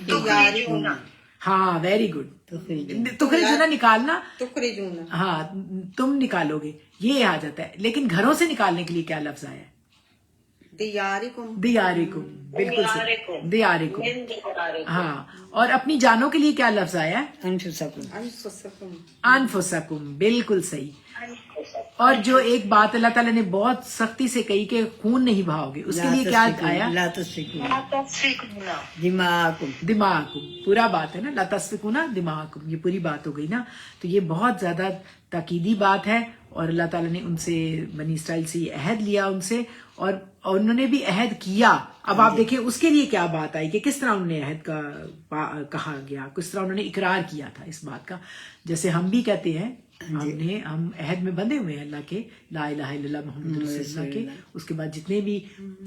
تخرجون. ہاں ویری گڈ. تخرجون نکالنا، تخرجون ہاں تم نکالو گے، یہ آ جاتا ہے. لیکن گھروں سے نکالنے کے لیے کیا لفظ آیا ہے؟ دیارکم. دیارکم، بالکل صحیح. دیارکم. ہاں. اور اپنی جانوں کے لیے کیا لفظ آیا ہے؟ انفسکم. انفسکم، بالکل صحیح. اور جو ایک بات اللہ تعالیٰ نے بہت سختی سے کہی کہ خون نہیں بہاؤ گے، اس کے لیے کیا آیا؟ لا تسفكون لا تسفكون دماءكم. دماغکم. پورا بات ہے نا، لا تسفکون دماغکم، یہ پوری بات ہو گئی نا. تو یہ بہت زیادہ تاکیدی بات ہے، اور اللہ تعالیٰ نے ان سے، بنی اسرائیل سے یہ عہد لیا ان سے، اور انہوں نے بھی عہد کیا. اب آپ دیکھیں اس کے لیے کیا بات آئی کہ کس طرح انہوں نے عہد کا کہا گیا، کس طرح انہوں نے اقرار کیا تھا اس بات کا. جیسے ہم بھی کہتے ہیں، ہم عہد میں بندھے ہوئے ہیں اللہ کے، لا الہ الا اللہ محمد رسول اللہ کے. اس کے بعد جتنے بھی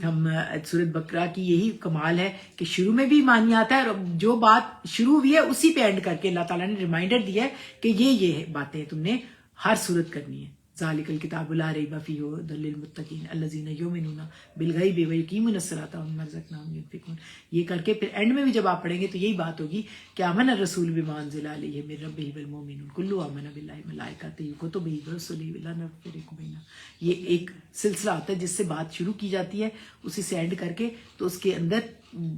ہم سورۃ بقرہ کی یہی کمال ہے کہ شروع میں بھی ایمانیات ہے، اور جو بات شروع ہوئی ہے اسی پہ اینڈ کر کے اللہ تعالیٰ نے ریمائنڈر دیا ہے کہ یہ باتیں تم نے ہر صورت کرنی ہے. ذالک الکتاب لا ریب فیہ ھدی للمتقین الذین یؤمنون بالغیب ویقیمون الصلاۃ ومما رزقناہم ینفقون. یہ کر کے پھر اینڈ میں بھی جب آپ پڑھیں گے تو یہی بات ہوگی کہ آمن الرسول بما انزل الیہ من ربہ والمؤمنون کل آمن باللہ وملائکتہ وکتبہ ورسلہ لا نفرق بین. یہ ایک سلسلہ ہوتا ہے جس سے بات شروع کی جاتی ہے، اسی سے اینڈ کر کے تو اس کے اندر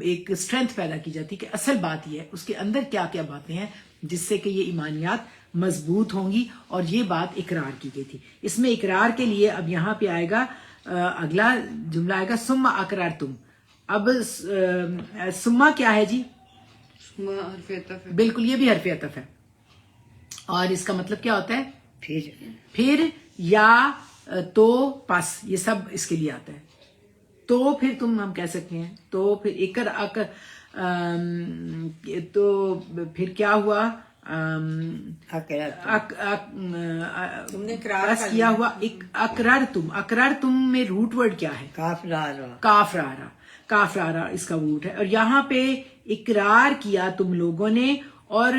ایک اسٹرینتھ پیدا کی جاتی ہے کہ اصل بات یہ ہے اس کے اندر کیا کیا باتیں ہیں جس سے کہ یہ ایمانیات مضبوط ہوں گی. اور یہ بات اقرار کی گئی تھی. اس میں اقرار کے لیے اب یہاں پہ آئے گا اگلا جملہ آئے گا ثم اقررتم. اب ثم کیا ہے جی؟ حرف عطف ہے. بالکل، یہ بھی حرف عطف ہے. اور اس کا مطلب کیا ہوتا ہے؟ پھر یا تو پس، یہ سب اس کے لیے آتا ہے. تو پھر تم ہم کہہ سکتے ہیں تو پھر تو پھر کیا ہوا؟ تم نے اقرار کیا ہوا. اقرار تم میں روٹ ورڈ کیا ہے؟ کاف رارا اس کا روٹ ہے. اور یہاں پہ اقرار کیا تم لوگوں نے، اور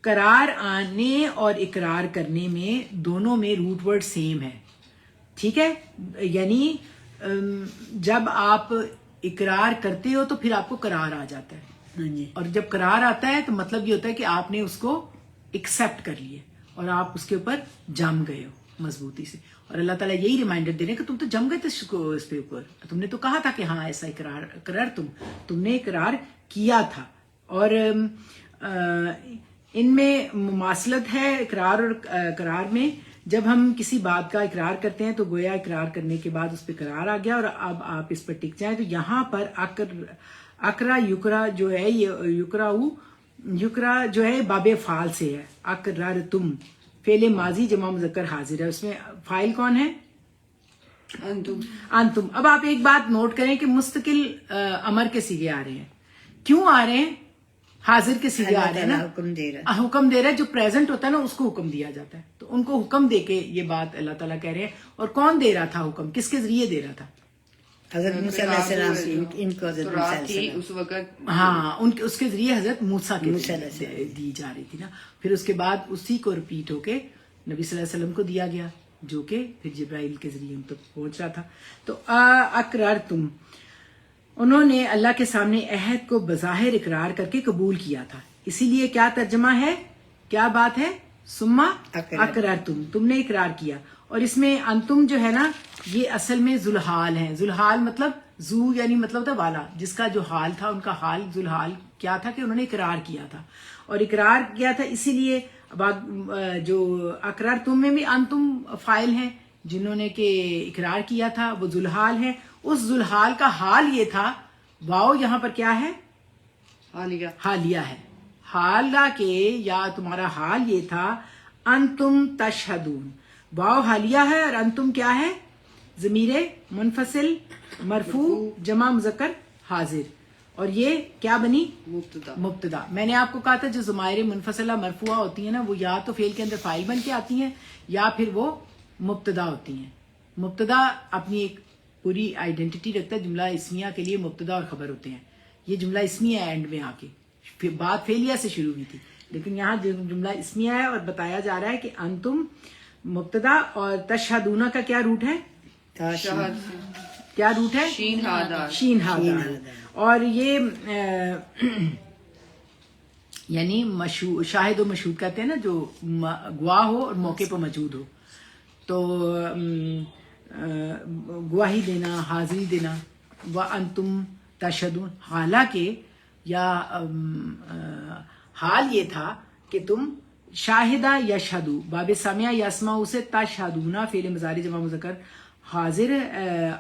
قرار آنے اور اقرار کرنے میں دونوں میں روٹ ورڈ سیم ہے. ٹھیک ہے، یعنی جب آپ اقرار کرتے ہو تو پھر آپ کو قرار آ جاتا ہے، اور جب قرار آتا ہے تو مطلب یہ ہوتا ہے کہ آپ نے اس کو ایکسیپٹ کر لیے اور آپ اس کے اوپر جم گئے ہو مضبوطی سے. اور اللہ تعالیٰ یہی ریمائنڈر دے رہے ہیں کہ تم تو جم گئے تھے اس پہ اوپر, تم نے تو کہا تھا کہ ہاں ایسا اقرار تم نے اقرار کیا تھا. اور ان میں مماثلت ہے اقرار اور قرار میں. جب ہم کسی بات کا اقرار کرتے ہیں تو گویا اقرار کرنے کے بعد اس پہ قرار آ گیا اور اب آپ اس پر ٹک جائیں. تو یہاں پر اقرا یقرا جو ہے, یہ یقرا جو ہے باب فعال سے ہے. اقرار تم فعل ماضی جمع مذکر حاضر ہے, اس میں فاعل کون ہے؟ انتم. اب آپ ایک بات نوٹ کریں کہ مستقل امر کے صیغے آ رہے ہیں. کیوں آ رہے ہیں؟ حاضر کے صیغے آ رہے ہیں نا, حکم دے رہا ہے. جو پریزنٹ ہوتا ہے نا اس کو حکم دیا جاتا ہے, تو ان کو حکم دے کے یہ بات اللہ تعالیٰ کہہ رہے ہیں. اور کون دے رہا تھا حکم, کس کے ذریعے دے رہا تھا؟ حضرت موسیٰ علیہ السلام سے, ان کو حضرت موسیٰ علیہ السلام اس وقت ہاں اس کے ذریعے حضرت موسیٰ کے دی جا رہی تھی نا. پھر اس کے بعد اسی کو ریپیٹ ہو کے نبی صلی اللہ علیہ وسلم کو دیا گیا, جو کہ پھر جبرائیل کے ذریعے ہم تک پہنچ رہا تھا. تو اقرار تم, انہوں نے اللہ کے سامنے عہد کو بظاہر اقرار کر کے قبول کیا تھا. اسی لیے کیا ترجمہ ہے, کیا بات ہے؟ سما اقرار تم نے اقرار کیا. اور اس میں انتم جو ہے نا یہ اصل میں ذوالحال ہیں. ذوالحال مطلب زو یعنی مطلب تھا والا, جس کا جو حال تھا, ان کا حال ذوالحال کیا تھا کہ انہوں نے اقرار کیا تھا. اور اقرار کیا تھا اسی لیے جو اقرار تم میں بھی انتم فاعل ہیں, جنہوں نے کہ اقرار کیا تھا وہ ذوالحال ہے. اس ذوالحال کا حال یہ تھا, واؤ یہاں پر کیا ہے؟ حالیہ ہے. حالانکہ یا تمہارا حال یہ تھا انتم تشہدون. واؤ حالیہ ہے اور انتم کیا ہے؟ ضمیر منفصل مرفوع جمع مذکر حاضر. اور یہ کیا بنی؟ مبتدا. میں نے آپ کو کہا تھا جو ضمائر منفصلہ مرفوعہ ہوتی ہیں نا وہ یا تو فعل کے اندر فاعل بن کے آتی ہیں یا پھر وہ مبتدا ہوتی ہیں. مبتدا اپنی ایک پوری آئیڈینٹی رکھتا ہے. جملہ اسمیہ کے لیے مبتدا اور خبر ہوتے ہیں. یہ جملہ اسمیہ ہے اینڈ میں آ کے, پھر بات فعلیہ سے شروع ہوئی تھی, لیکن یہاں جملہ اسمیہ ہے اور بتایا جا رہا ہے کہ انتم مبتدا اور تشہدون کا کیا روٹ ہے؟ کیا روٹ ہے؟ شین ہادار. اور یہ یعنی شاہد و مشہود کہتے ہیں نا, جو گواہ ہو اور موقع پر موجود ہو. تو گواہی دینا, حاضری دینا. وَأَنْتُمْ تَشْهَدُونَ, حالانکہ یا حال یہ تھا کہ تم شاہدہ یشہدو, باب سامعہ یسمعو سے تشہدون فعل مضارع جمع مذکر حاضر,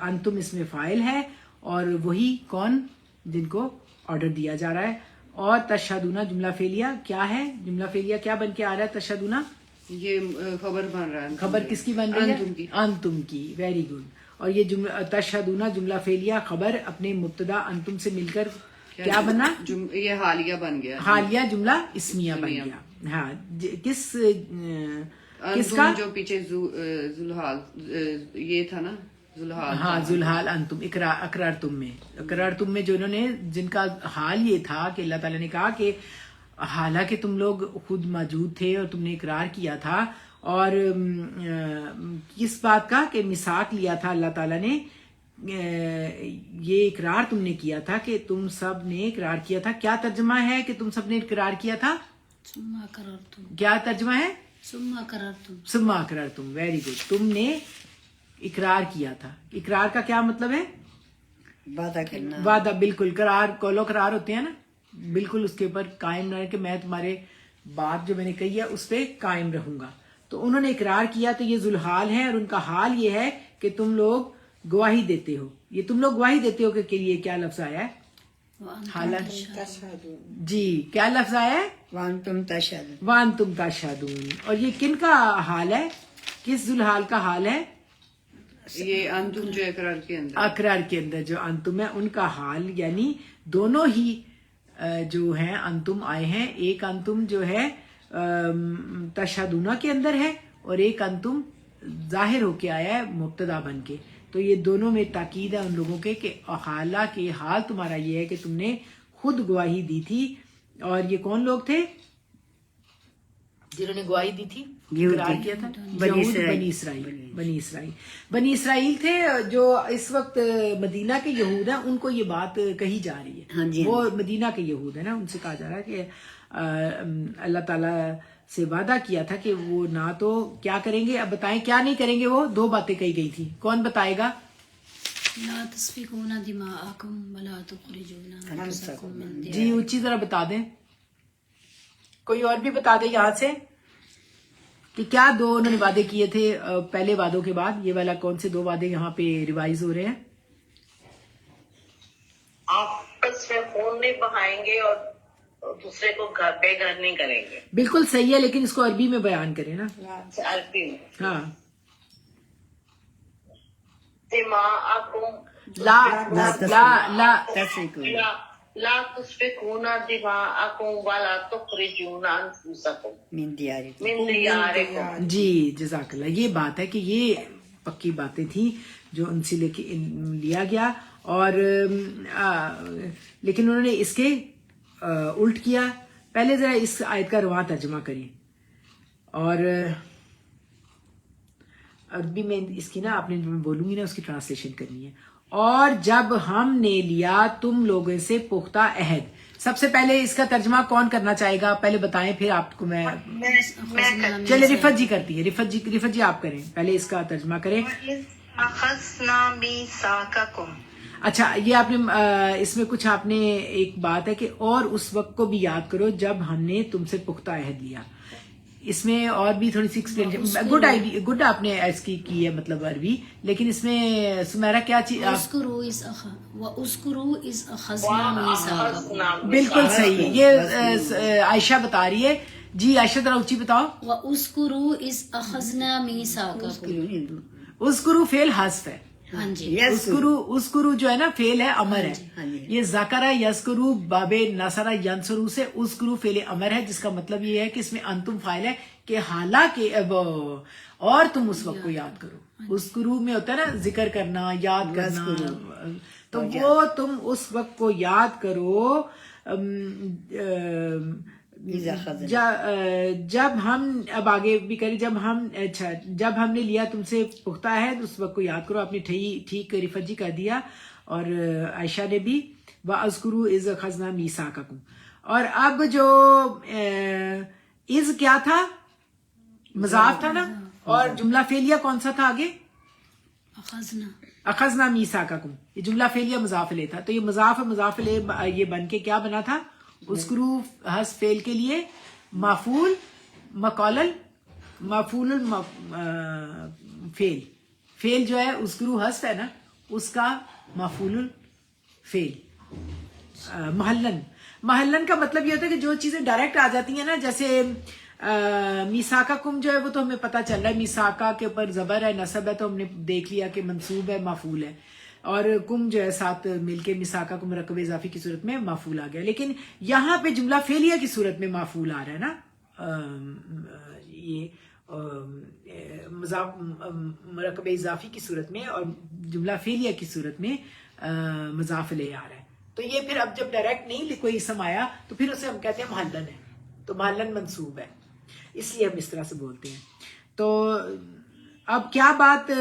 انتم اس میں فاعل ہے اور وہی کون جن کو آرڈر دیا جا رہا ہے. اور تشہدون جملہ فعلیہ کیا ہے؟ جملہ فعلیہ کیا بن کے آ رہا ہے؟ تشہدون یہ خبر بن رہا ہے. خبر کس کی بن رہی ہے؟ انتم کی. Very good. اور یہ جملہ تشہدون جملہ فعلیہ خبر اپنے مبتدا انتم سے مل کر کیا بنا؟ یہ حالیہ بن گیا. حالیہ جملہ اسمیہ بن گیا. ہاں کس کا جو پیچھے ذوالحال یہ تھا نا, ذوالحال. ہاں ذوالحال انتم. اقرار تم میں, اقرار تم میں جو انہوں نے جن کا حال یہ تھا کہ اللہ تعالیٰ نے کہا کہ حالانکہ تم لوگ خود موجود تھے اور تم نے اقرار کیا تھا, اور کس بات کا کہ میثاق لیا تھا اللہ تعالیٰ نے, یہ اقرار تم نے کیا تھا کہ تم سب نے اقرار کیا تھا. کیا ترجمہ ہے کہ تم سب نے اقرار کیا تھا؟ کیا ترجمہ ہے؟ ثم اقررتم. Very good. تم نے اقرار کیا تھا. اقرار کا کیا مطلب ہے؟ وعدہ کرنا. وعدہ, بالکل. قرار قول و قرار ہوتے ہیں نا, بالکل اس کے اوپر قائم رہے کہ میں تمہارے بات جو میں نے کہی ہے اس پہ قائم رہوں گا. تو انہوں نے اقرار کیا, تو یہ ذوالحال ہے اور ان کا حال یہ ہے کہ تم لوگ گواہی دیتے ہو. یہ تم لوگ گواہی دیتے ہو کہ یہ کیا لفظ آیا ہے؟ حالانکہ جی کیا لفظ آیا ہے؟ وانتم تشہدون. وانتم تشہدون. اور یہ کن کا حال ہے؟ کس ذوالحال کا حال ہے؟ یہ انتم جو اقرار کے اندر, اقرار کے اندر جو انتم ہے ان کا حال, یعنی دونوں ہی جو ہیں انتم آئے ہیں. ایک انتم جو ہے تشہدون کے اندر ہے اور ایک انتم ظاہر ہو کے آیا ہے مبتدا بن کے. تو یہ دونوں میں تاکید ہے ان لوگوں کے کہ حالانکہ حال تمہارا یہ ہے کہ تم نے خود گواہی دی تھی. اور یہ کون لوگ تھے؟ جنہوں نے گواہی دی تھی، یہودی، اقرار کیا تھا، بنی یہود، اسرائیل، بنی اسرائیل تھے جو اس وقت مدینہ کے یہود ہیں، ان کو یہ بات کہی جا رہی ہاں ہے، جی، وہ مدینہ کے یہود ہیں نا، ان سے کہا جا رہا ہے کہ اللہ تعالیٰ سے وعدہ کیا تھا کہ وہ نہ تو کیا کریں گے، اب بتائیں کیا نہیں کریں گے، وہ 2 باتیں کہی گئی تھی، کون بتائے گا؟ لا تسفكون دماءكم ولا تخرجون انفسكم من جی دياركم. اونچی ذرا بتا دیں، کوئی اور بھی بتا دے یہاں سے کہ کیا 2 انہوں نے وعدے کیے تھے پہلے وعدوں کے بعد، یہ والا کون سے 2 وعدے یہاں پہ ریوائز ہو رہے ہیں؟ آپس میں خون نہیں بہائیں گے اور دوسرے کو بے گھر نہیں کریں گے. بالکل صحیح ہے، لیکن اس کو عربی میں بیان کریں نا. عربی میں ہاں، دماءکم لا لا لا تسفكون دماءکم ولا تخرجون انفسکم من دیارکم. من دیارکم. جی جزاک اللہ، یہ بات ہے کہ یہ پکی باتیں تھیں جو ان سے لیا گیا، اور لیکن انہوں نے اس کے الٹ کیا. پہلے ذرا اس آیت کا رواں ترجمہ کریے، اور عربی میں اس کی نا آپ نے جو میں بولوں گی نا اس کی ٹرانسلیشن کرنی ہے. اور جب ہم نے لیا تم لوگوں سے پختہ عہد. سب سے پہلے اس کا ترجمہ کون کرنا چاہے گا؟ پہلے بتائیں، پھر آپ کو میں چلے رفت جی کرتی ہے، رفت جی آپ کریں، پہلے اس کا ترجمہ کریں. اخذنا میثاقکم. اچھا، یہ آپ نے اس میں کچھ آپ نے ایک بات ہے کہ اور اس وقت کو بھی یاد کرو جب ہم نے تم سے پختہ عہد لیا. اس میں اور بھی تھوڑی سی ایکسپلینیشن، گڈ آپ نے اس کی ہے مطلب عربی، لیکن اس میں سمیرا کیا چیز اذکروا اذ اخذنا میثاقکم. بالکل صحیح، یہ عائشہ بتا رہی ہے. جی عائشہ ذرا اونچی بتاؤ. واذکروا اذ اخذنا میثاقکم. اذکروا فعل حذف ہے، ہاں جی. اسکرو جو ہے نا فعل ہے، امر ہے. ہاں جی. یہ ذکر یذکرو باب نصر ینصرو سے اسکرو فعل امر ہے، جس کا مطلب یہ ہے کہ اس میں انتم فاعل ہے کہ حالانکہ اور تم اس وقت کو یاد کرو. اسکرو میں ہوتا ہے نا ذکر کرنا، یاد کرنا، تو وہ تم اس وقت کو یاد کرو جب ہم، اب آگے بھی کریں، جب ہم نے لیا تم سے پختہ ہے، اس وقت کو یاد کرو. آپ نے ٹھیک رفت جی کر دیا، اور عائشہ نے بھی. وَاذْكُرُوا إِذْ أَخَذْنَا مِيثَاقَكُمْ. اور اب جو از کیا تھا؟ مضاف تھا نا، اور جملہ فعلیہ کون سا تھا آگے؟ اخذنا میثاقکم. یہ جملہ فعلیہ مضاف الیہ تھا، تو یہ مضاف الیہ یہ بن کے کیا بنا تھا؟ اسکرو حذف فعل کے لیے مفعول مقولن مفعول فعل جو ہے اسکرو حذف ہے نا، اس کا مفعول فعل. محلن کا مطلب یہ ہوتا ہے کہ جو چیزیں ڈائریکٹ آ جاتی ہیں نا، جیسے میثاقکم جو ہے وہ تو ہمیں پتہ چل رہا ہے، میثاقہ کے اوپر زبر ہے، نصب ہے، تو ہم نے دیکھ لیا کہ منصوب ہے، مفعول ہے. اور کم جو ہے ساتھ مل کے میثاقکم مرکب اضافی کی صورت میں مفعول آ گیا. لیکن یہاں پہ جملہ فعلیہ کی صورت میں مفعول آ رہا ہے نا، یہ مرکب اضافی کی صورت میں، اور جملہ فعلیہ کی صورت میں مضاف الیہ آ رہا ہے. تو یہ پھر اب جب ڈائریکٹ نہیں کوئی اسم آیا تو پھر اسے ہم کہتے ہیں محلن ہے، تو محلن منصوب ہے، اس لیے ہم اس طرح سے بولتے ہیں. تو اب کیا بات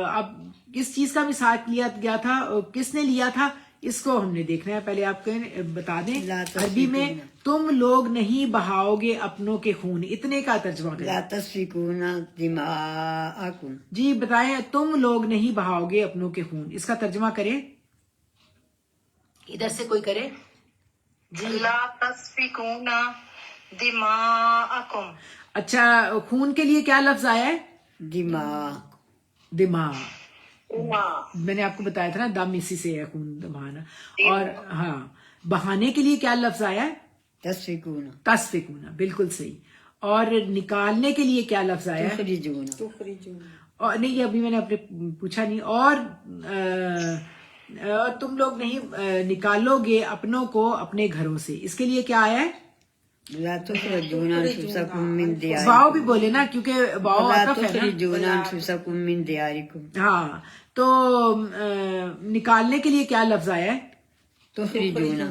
اب کس چیز کا میثاق لیا گیا تھا، کس نے لیا تھا، اس کو ہم نے دیکھنا ہے. پہلے آپ بتا دیں عربی میں تم لوگ نہیں بہاؤ گے اپنوں کے خون، اتنے کا ترجمہ کریں. لا تسفکون دماءکم. جی بتائیں، تم لوگ نہیں بہاؤ گے اپنوں کے خون، اس کا ترجمہ کریں، ادھر سے کوئی کرے. لا تسفکون دماءکم. اچھا، خون کے لیے کیا لفظ آیا ہے؟ دماغ. میں نے آپ کو بتایا تھا نا، دم اسی سے ہے، خون بہانا. اور ہاں، بہانے کے لیے کیا لفظ آیا ہے؟ تسفکون. بالکل صحیح. اور نکالنے کے لیے کیا لفظ آیا ہے؟ اور نہیں، یہ ابھی میں نے اپنے پوچھا نہیں. اور تم لوگ نہیں نکالو گے اپنوں کو اپنے گھروں سے، اس کے لیے کیا آیا ہے؟ لا تخرجون انفسکم من دیارکم. واو بھی بولے نا، کیونکہ واو لا عطف ہے نا. تخرجون انفسکم من دیارکم. ہاں، تو نکالنے کے لیے کیا لفظ آیا ہے؟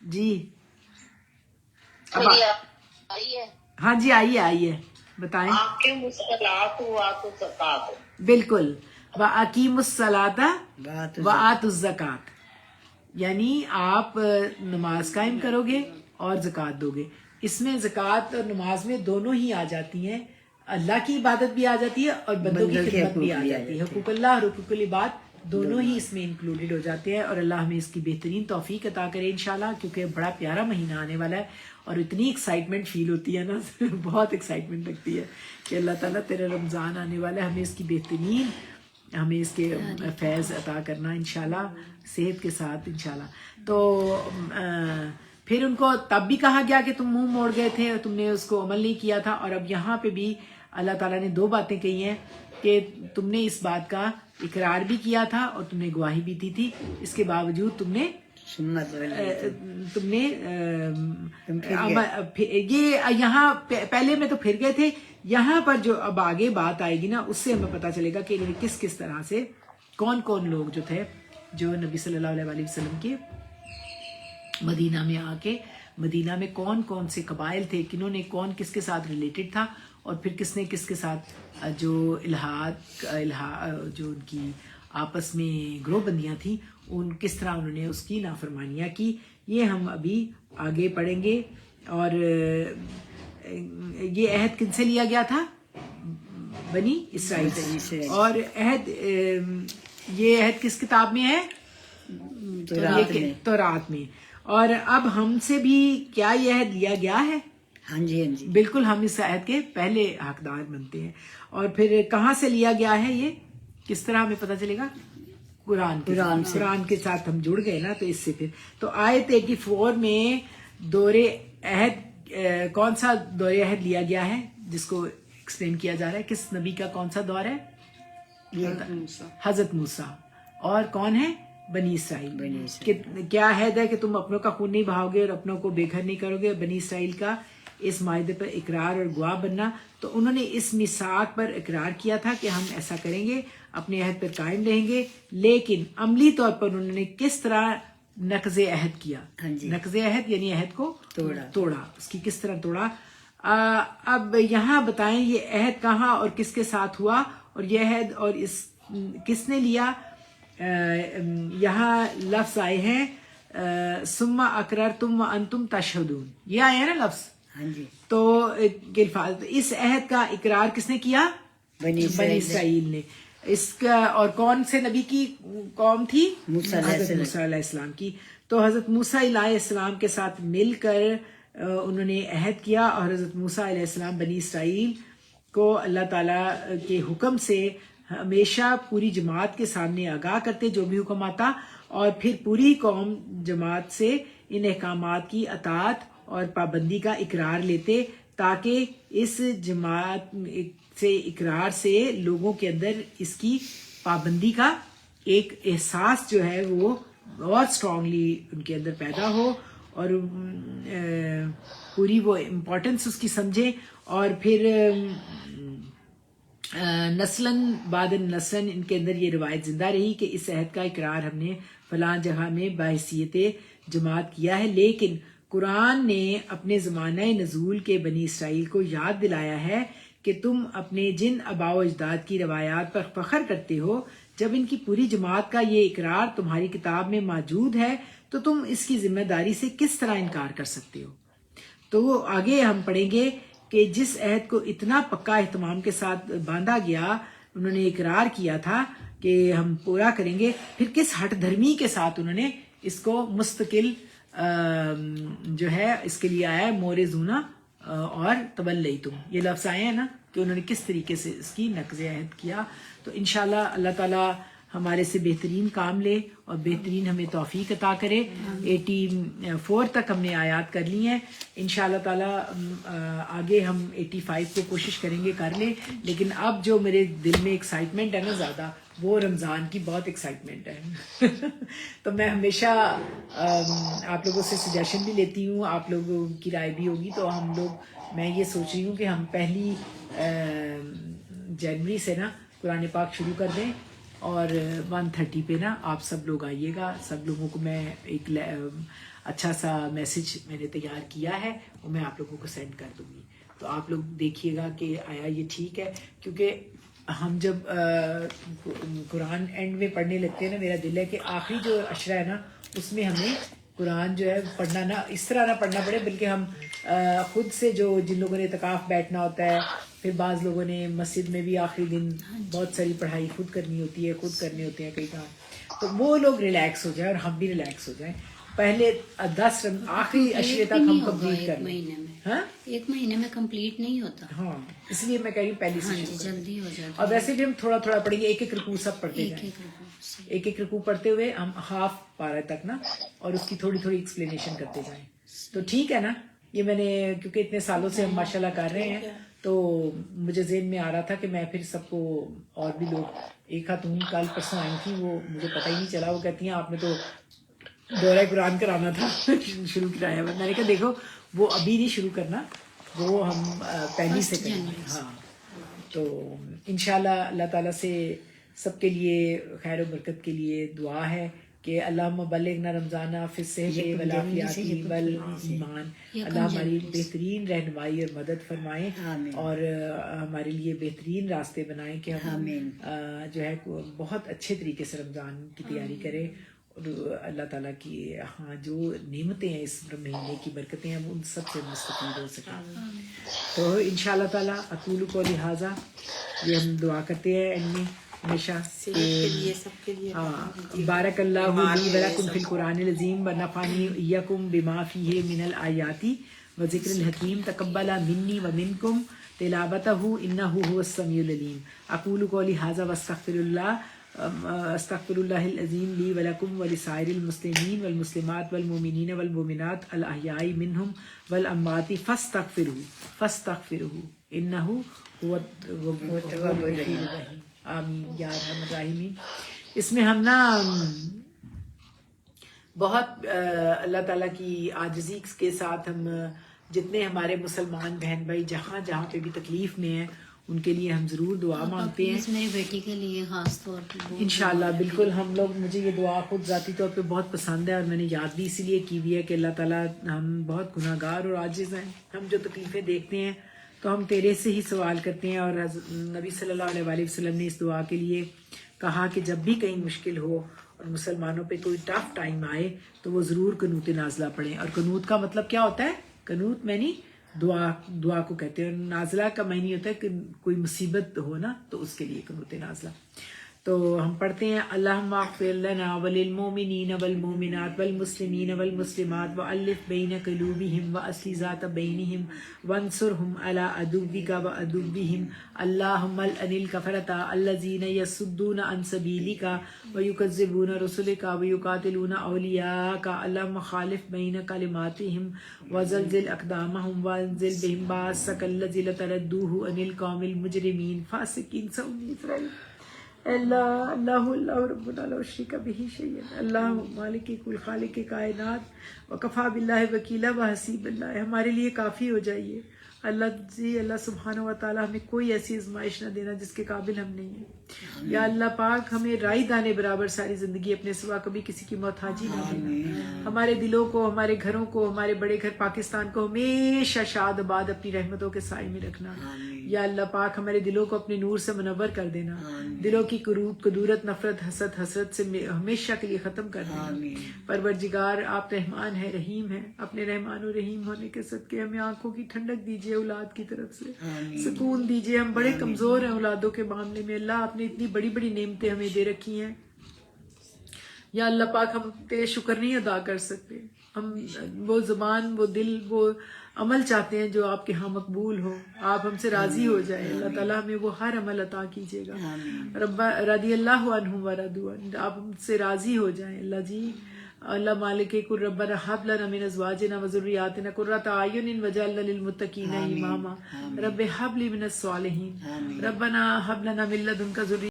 جی میری آئی ہے ہاں جی آئیے بتائیں. آپ کے مسکلات ہوا تو زکات بالکل. وَأَقِیمُوا الصَّلَاةَ بات وَآتُوا الزَّکَاۃَ، یعنی آپ نماز قائم کرو گے اور زکوٰۃ دو گے. اس میں زکوٰۃ اور نماز میں دونوں ہی آ جاتی ہیں. اللہ کی عبادت بھی آ جاتی ہے اور بندوں کی خدمت بھی آ جاتی ہے. حقوق اللہ اور حقوق العباد دونوں ہی اس میں انکلوڈیڈ ہو جاتے ہیں. اور اللہ ہمیں اس کی بہترین توفیق عطا کرے انشاءاللہ، کیونکہ بڑا پیارا مہینہ آنے والا ہے اور اتنی ایکسائٹمنٹ فیل ہوتی ہے نا بہت ایکسائٹمنٹ لگتی ہے کہ اللہ تعالیٰ تیرا رمضان آنے والا ہے، ہمیں اس کی بہترین، ہمیں اس کے فیض عطا کرنا انشاءاللہ صحت کے ساتھ انشاءاللہ. تو پھر ان کو تب بھی کہا گیا کہ تم منہ موڑ گئے تھے اور تم نے اس کو عمل نہیں کیا تھا. اور اب یہاں پہ بھی اللہ تعالیٰ نے 2 باتیں کہی ہیں کہ تم نے اس بات کا اقرار بھی کیا تھا اور تم نے گواہی بھی دی تھی، اس کے باوجود تم نے یہ یہاں پہلے میں تو پھر گئے تھے. یہاں پر جو اب آگے بات آئے گی نا، اس سے ہمیں پتہ چلے گا کہ انہوں نے کس طرح سے کون لوگ جو تھے جو نبی صلی اللہ علیہ وسلم کے مدینہ میں آ کے، مدینہ میں کون سے قبائل تھے، کنہوں نے کون کس کے ساتھ ریلیٹڈ تھا، اور پھر کس نے کس کے ساتھ جو الہاد جو ان کی آپس میں گروہ بندیاں تھیں، ان کس طرح انہوں نے اس کی نافرمانیاں کی. یہ ہم ابھی آگے پڑھیں گے. اور یہ عہد کن سے لیا گیا تھا؟ بنی اسرائیل سے. اور عہد یہ عہد کس کتاب میں ہے؟ تورات میں. اور اب ہم سے بھی کیا یہ عہد لیا گیا ہے؟ ہاں جی بالکل، ہم اس عہد کے پہلے حقدار بنتے ہیں. اور پھر کہاں سے لیا گیا ہے یہ کس طرح ہمیں پتہ چلے گا؟ قرآن کے ساتھ ہم جڑ گئے نا، تو اس سے پھر تو آیت 84 میں دور عہد کون سا دور عہد لیا گیا ہے جس کو ایکسپلین کیا جا رہا ہے؟ کس نبی کا کون سا دور ہے؟ حضرت موسیٰ. اور کون ہے؟ بنی اسرائیل. کیا عہد ہے کہ تم اپنوں کا خون نہیں بہاؤ گے اور اپنوں کو بے گھر نہیں کرو گے. بنی اسرائیل کا اس معاہدے پر اقرار اور گواہ بننا. تو انہوں نے اس میثاق پر اقرار کیا تھا کہ ہم ایسا کریں گے، اپنے عہد پر قائم رہیں گے. لیکن عملی طور پر انہوں نے کس طرح نقض عہد کیا؟ نقض عہد یعنی عہد کو توڑا. اس کی کس طرح توڑا؟ اب یہاں بتائیں یہ عہد کہاں اور کس کے ساتھ ہوا، اور یہ عہد اور اس کس نے لیا؟ یہاں لفظ آئے ہیں ثم اقررتم وانتم تشہدون، یہ آئے ہیں نا لفظ. تو اس عہد کا اقرار کس نے کیا؟ بنی اسرائیل نے. اس کا اور کون سے نبی کی قوم تھی؟ حضرت موسیٰ علیہ السلام کی. تو حضرت موسیٰ علیہ السلام کے ساتھ مل کر انہوں نے عہد کیا، اور حضرت موسیٰ علیہ السلام بنی اسرائیل کو اللہ تعالیٰ کے حکم سے ہمیشہ پوری جماعت کے سامنے آگاہ کرتے جو بھی حکم آتا، اور پھر پوری قوم جماعت سے ان احکامات کی اطاعت اور پابندی کا اقرار لیتے، تاکہ اس جماعت سے اقرار سے لوگوں کے اندر اس کی پابندی کا ایک احساس جو ہے وہ بہت اسٹرانگلی ان کے اندر پیدا ہو، اور پوری وہ امپورٹنس اس کی سمجھیں. اور پھر نسلاً بعد نسلاً ان کے اندر یہ روایت زندہ رہی کہ اس عہد کا اقرار ہم نے فلاں جگہ میں بحیثیت جماعت کیا ہے. لیکن قرآن نے اپنے زمانہ نزول کے بنی اسرائیل کو یاد دلایا ہے کہ تم اپنے جن آباء و اجداد کی روایات پر فخر کرتے ہو، جب ان کی پوری جماعت کا یہ اقرار تمہاری کتاب میں موجود ہے تو تم اس کی ذمہ داری سے کس طرح انکار کر سکتے ہو. تو آگے ہم پڑھیں گے کہ جس عہد کو اتنا پکا اہتمام کے ساتھ باندھا گیا، انہوں نے اقرار کیا تھا کہ ہم پورا کریں گے، پھر کس ہٹ دھرمی کے ساتھ انہوں نے اس کو مستقل جو ہے اس کے لیے آیا ہے مورزونا اور تولیتم، یہ لفظ آئے ہیں نا کہ انہوں نے کس طریقے سے اس کی نقض عہد کیا. تو انشاءاللہ اللہ تعالیٰ ہمارے سے بہترین کام لے اور بہترین ہمیں توفیق عطا کرے. 84 تک ہم نے آیات کر لی ہیں. انشاءاللہ تعالیٰ آگے ہم 85 کو کوشش کریں گے کر لیں. لیکن اب جو میرے دل میں ایکسائٹمنٹ ہے نا زیادہ، وہ رمضان کی بہت ایکسائٹمنٹ ہے. تو میں ہمیشہ آپ لوگوں سے سجیشن بھی لیتی ہوں، آپ لوگوں کی رائے بھی ہوگی. تو ہم لوگ، میں یہ سوچ رہی ہوں کہ ہم 1 جنوری سے نا قرآن پاک شروع کر دیں اور 1:30 پہ نا آپ سب لوگ آئیے گا. سب لوگوں کو میں ایک اچھا سا میسج میں نے تیار کیا ہے، وہ میں آپ لوگوں کو سینڈ کر دوں گی. تو آپ لوگ دیکھیے گا کہ آیا یہ ٹھیک ہے، کیونکہ ہم جب قرآن اینڈ میں پڑھنے لگتے ہیں نا، میرا دل ہے کہ آخری جو عشرہ ہے نا اس میں ہمیں قرآن جو ہے پڑھنا نہ اس طرح نہ پڑھنا پڑے، بلکہ ہم خود سے جو جن لوگوں نے اعتکاف بیٹھنا ہوتا ہے، پھر بعض لوگوں نے مسجد میں بھی آخری دن بہت ساری پڑھائی خود کرنی ہوتی ہے، خود کرنے ہوتے ہیں کئی کام، تو وہ لوگ ریلیکس ہو جائیں اور ہم بھی ریلیکس ہو جائیں. پہلے 10 آخری عشرے تک ہم کمپلیٹ کر لیں. ہاں 1 مہینے میں کمپلیٹ نہیں ہوتا. ہاں اس لیے میں کہہ رہی ہوں پہلی سے شروع کریں. جلدی ہو جاتا اور ویسے بھی ہم تھوڑا تھوڑا پڑھیں گے، ایک ایک رکوع سب پڑھتے جائیں، ایک ایک رکوع پڑھتے ہوئے ہم ہاف پارہ تک نا، اور اس کی تھوڑی تھوڑی ایکسپلینیشن کرتے جائیں. تو ٹھیک ہے نا. یہ میں نے کیونکہ اتنے سالوں سے ہم ماشاءاللہ کر رہے ہیں، تو مجھے ذہن میں آ رہا تھا کہ میں پھر سب کو، اور بھی لوگ، ایک خاتون کل پرسوں آئی تھی، وہ مجھے پتہ ہی نہیں چلا، وہ کہتی ہیں آپ نے تو دورہ قرآن کرانا تھا شروع کرایا. میں نے کہا دیکھو وہ ابھی نہیں شروع کرنا، وہ ہم پہلی سے کریں گے. ہاں تو انشاءاللہ اللہ تعالیٰ سے سب کے لیے خیر و برکت کے لیے دعا ہے کہ اللہم بلغنا رمضان فی الصحۃ والعافیۃ والایمان. اللہ ہماری بہترین رہنمائی اور مدد فرمائیں اور ہمارے لیے بہترین راستے بنائیں کہ ہم جو ہے بہت اچھے طریقے سے رمضان کی تیاری کریں، اور اللہ تعالیٰ کی ہاں جو نعمتیں ہیں اس مہینے کی برکتیں ہیں وہ ان سب سے مستفید ہو سکیں. تو انشاءاللہ تعالیٰ اقول قولی ھذا، یہ ہم دعا کرتے ہیں ان میں ہمیشہ سب کے لیے بارک اللہ لی ولکم فی القرآن العظیم ونفعنی وإیاکم بما فیہ من الآیات وذکر الحکیم. تقبل منی ومنکم تلاوتہ انہ هو السمیع العلیم. اقول قولی ھذا استغفر اللہ العظیم لی ولکم ولسائر المسلمین والمسلمات والمؤمنین والمؤمنات الاحیاء منہم والاموات فاستغفروہ انہ هو الغفور الرحیم. آمین یا ارحم الراحمین. اس میں ہم نا بہت اللہ تعالیٰ کی عاجزی کے ساتھ ہم جتنے ہمارے مسلمان بہن بھائی جہاں جہاں پہ بھی تکلیف میں ہیں ان کے لیے ہم ضرور دعا مانگتے ہیں. میری بیٹی کے لیے خاص طور پہ انشاءاللہ بالکل. ہم لوگ، مجھے یہ دعا خود ذاتی طور پہ بہت پسند ہے اور میں نے یاد بھی اسی لیے کی ہوئی ہے کہ اللہ تعالیٰ، ہم بہت گناہ گار اور عاجز ہیں، ہم جو تکلیفیں دیکھتے ہیں تو ہم تیرے سے ہی سوال کرتے ہیں. اور نبی صلی اللہ علیہ وسلم نے اس دعا کے لیے کہا کہ جب بھی کہیں مشکل ہو اور مسلمانوں پہ کوئی ٹف ٹائم آئے تو وہ ضرور قنوت نازلہ پڑھیں. اور قنوت کا مطلب کیا ہوتا ہے؟ قنوت میں نہیں، دعا کو کہتے ہیں. نازلہ کا معنی ہوتا ہے کہ کوئی مصیبت ہو نا تو اس کے لیے قنوت نازلہ. تو ہم پڑھتے ہیں اللہم اغفر لنا وللمؤمنین والمؤمنات والمسلمین والمسلمات والف بین قلوبہم واصلح ذات بینہم وانصرہم علی عدوک وعدوہم. اللہم العن الکفرۃ الذین یصدون عن سبیلک ویکذبون رسلک ویقاتلون اولیاءک. اللہم خالف بین کلماتہم وزلزل اقدامہم وانزل بہم باسک الذی لتردوہ عن القوم المجرمین فاسقین سوء اسرائیل. اللہ ربنا لا شریک بہ شیئا. اللہ مالک کل خالق کائنات وکفا باللہ وکیلا وحسیب اللہ. ہمارے لیے کافی ہو جائیے اللہ جی. اللہ سبحانہ و تعالیٰ ہمیں کوئی ایسی آزمائش نہ دینا جس کے قابل ہم نہیں ہیں. یا اللہ پاک ہمیں رائی دانے برابر ساری زندگی اپنے سوا کبھی کسی کی محتاجی نہ دینا. ہمارے دلوں کو، ہمارے گھروں کو، ہمارے بڑے گھر پاکستان کو ہمیشہ شاد آباد اپنی رحمتوں کے سائے میں رکھنا. یا اللہ پاک ہمارے دلوں کو اپنے نور سے منور کر دینا. دلوں کی کدورت، نفرت، حسرت سے ہمیشہ کے لیے ختم کر دینا. پروردگار آپ رحمان ہے، رحیم ہے. اپنے رحمان و رحیم ہونے کے صدقے ہمیں آنکھوں کی ٹھنڈک دیجیے، اولاد کی طرف سے سکون دیجیے. ہم بڑے کمزور ہیں اولادوں کے معاملے میں. اللہ آپ نے اتنی بڑی بڑی نعمتیں ہمیں دے رکھی ہیں. یا اللہ پاک ہم تیرے شکر نہیں ادا کر سکتے. ہم وہ زبان، وہ دل، وہ عمل چاہتے ہیں جو آپ کے ہاں مقبول ہو، آپ ہم سے راضی ہو جائے. اللہ تعالیٰ ہمیں وہ ہر عمل عطا کیجیے گا. رب رضی اللہ عنہم ورضوا عنہ، آپ ہم سے راضی ہو جائیں. اللہ جی، اللہ مالک کل ربنا هب لنا من ازواجنا وذرياتنا قرة اعين واجعلنا للمتقين اماما. رب هب لي من الصالحين. ربنا هب لنا من لدنك ذرية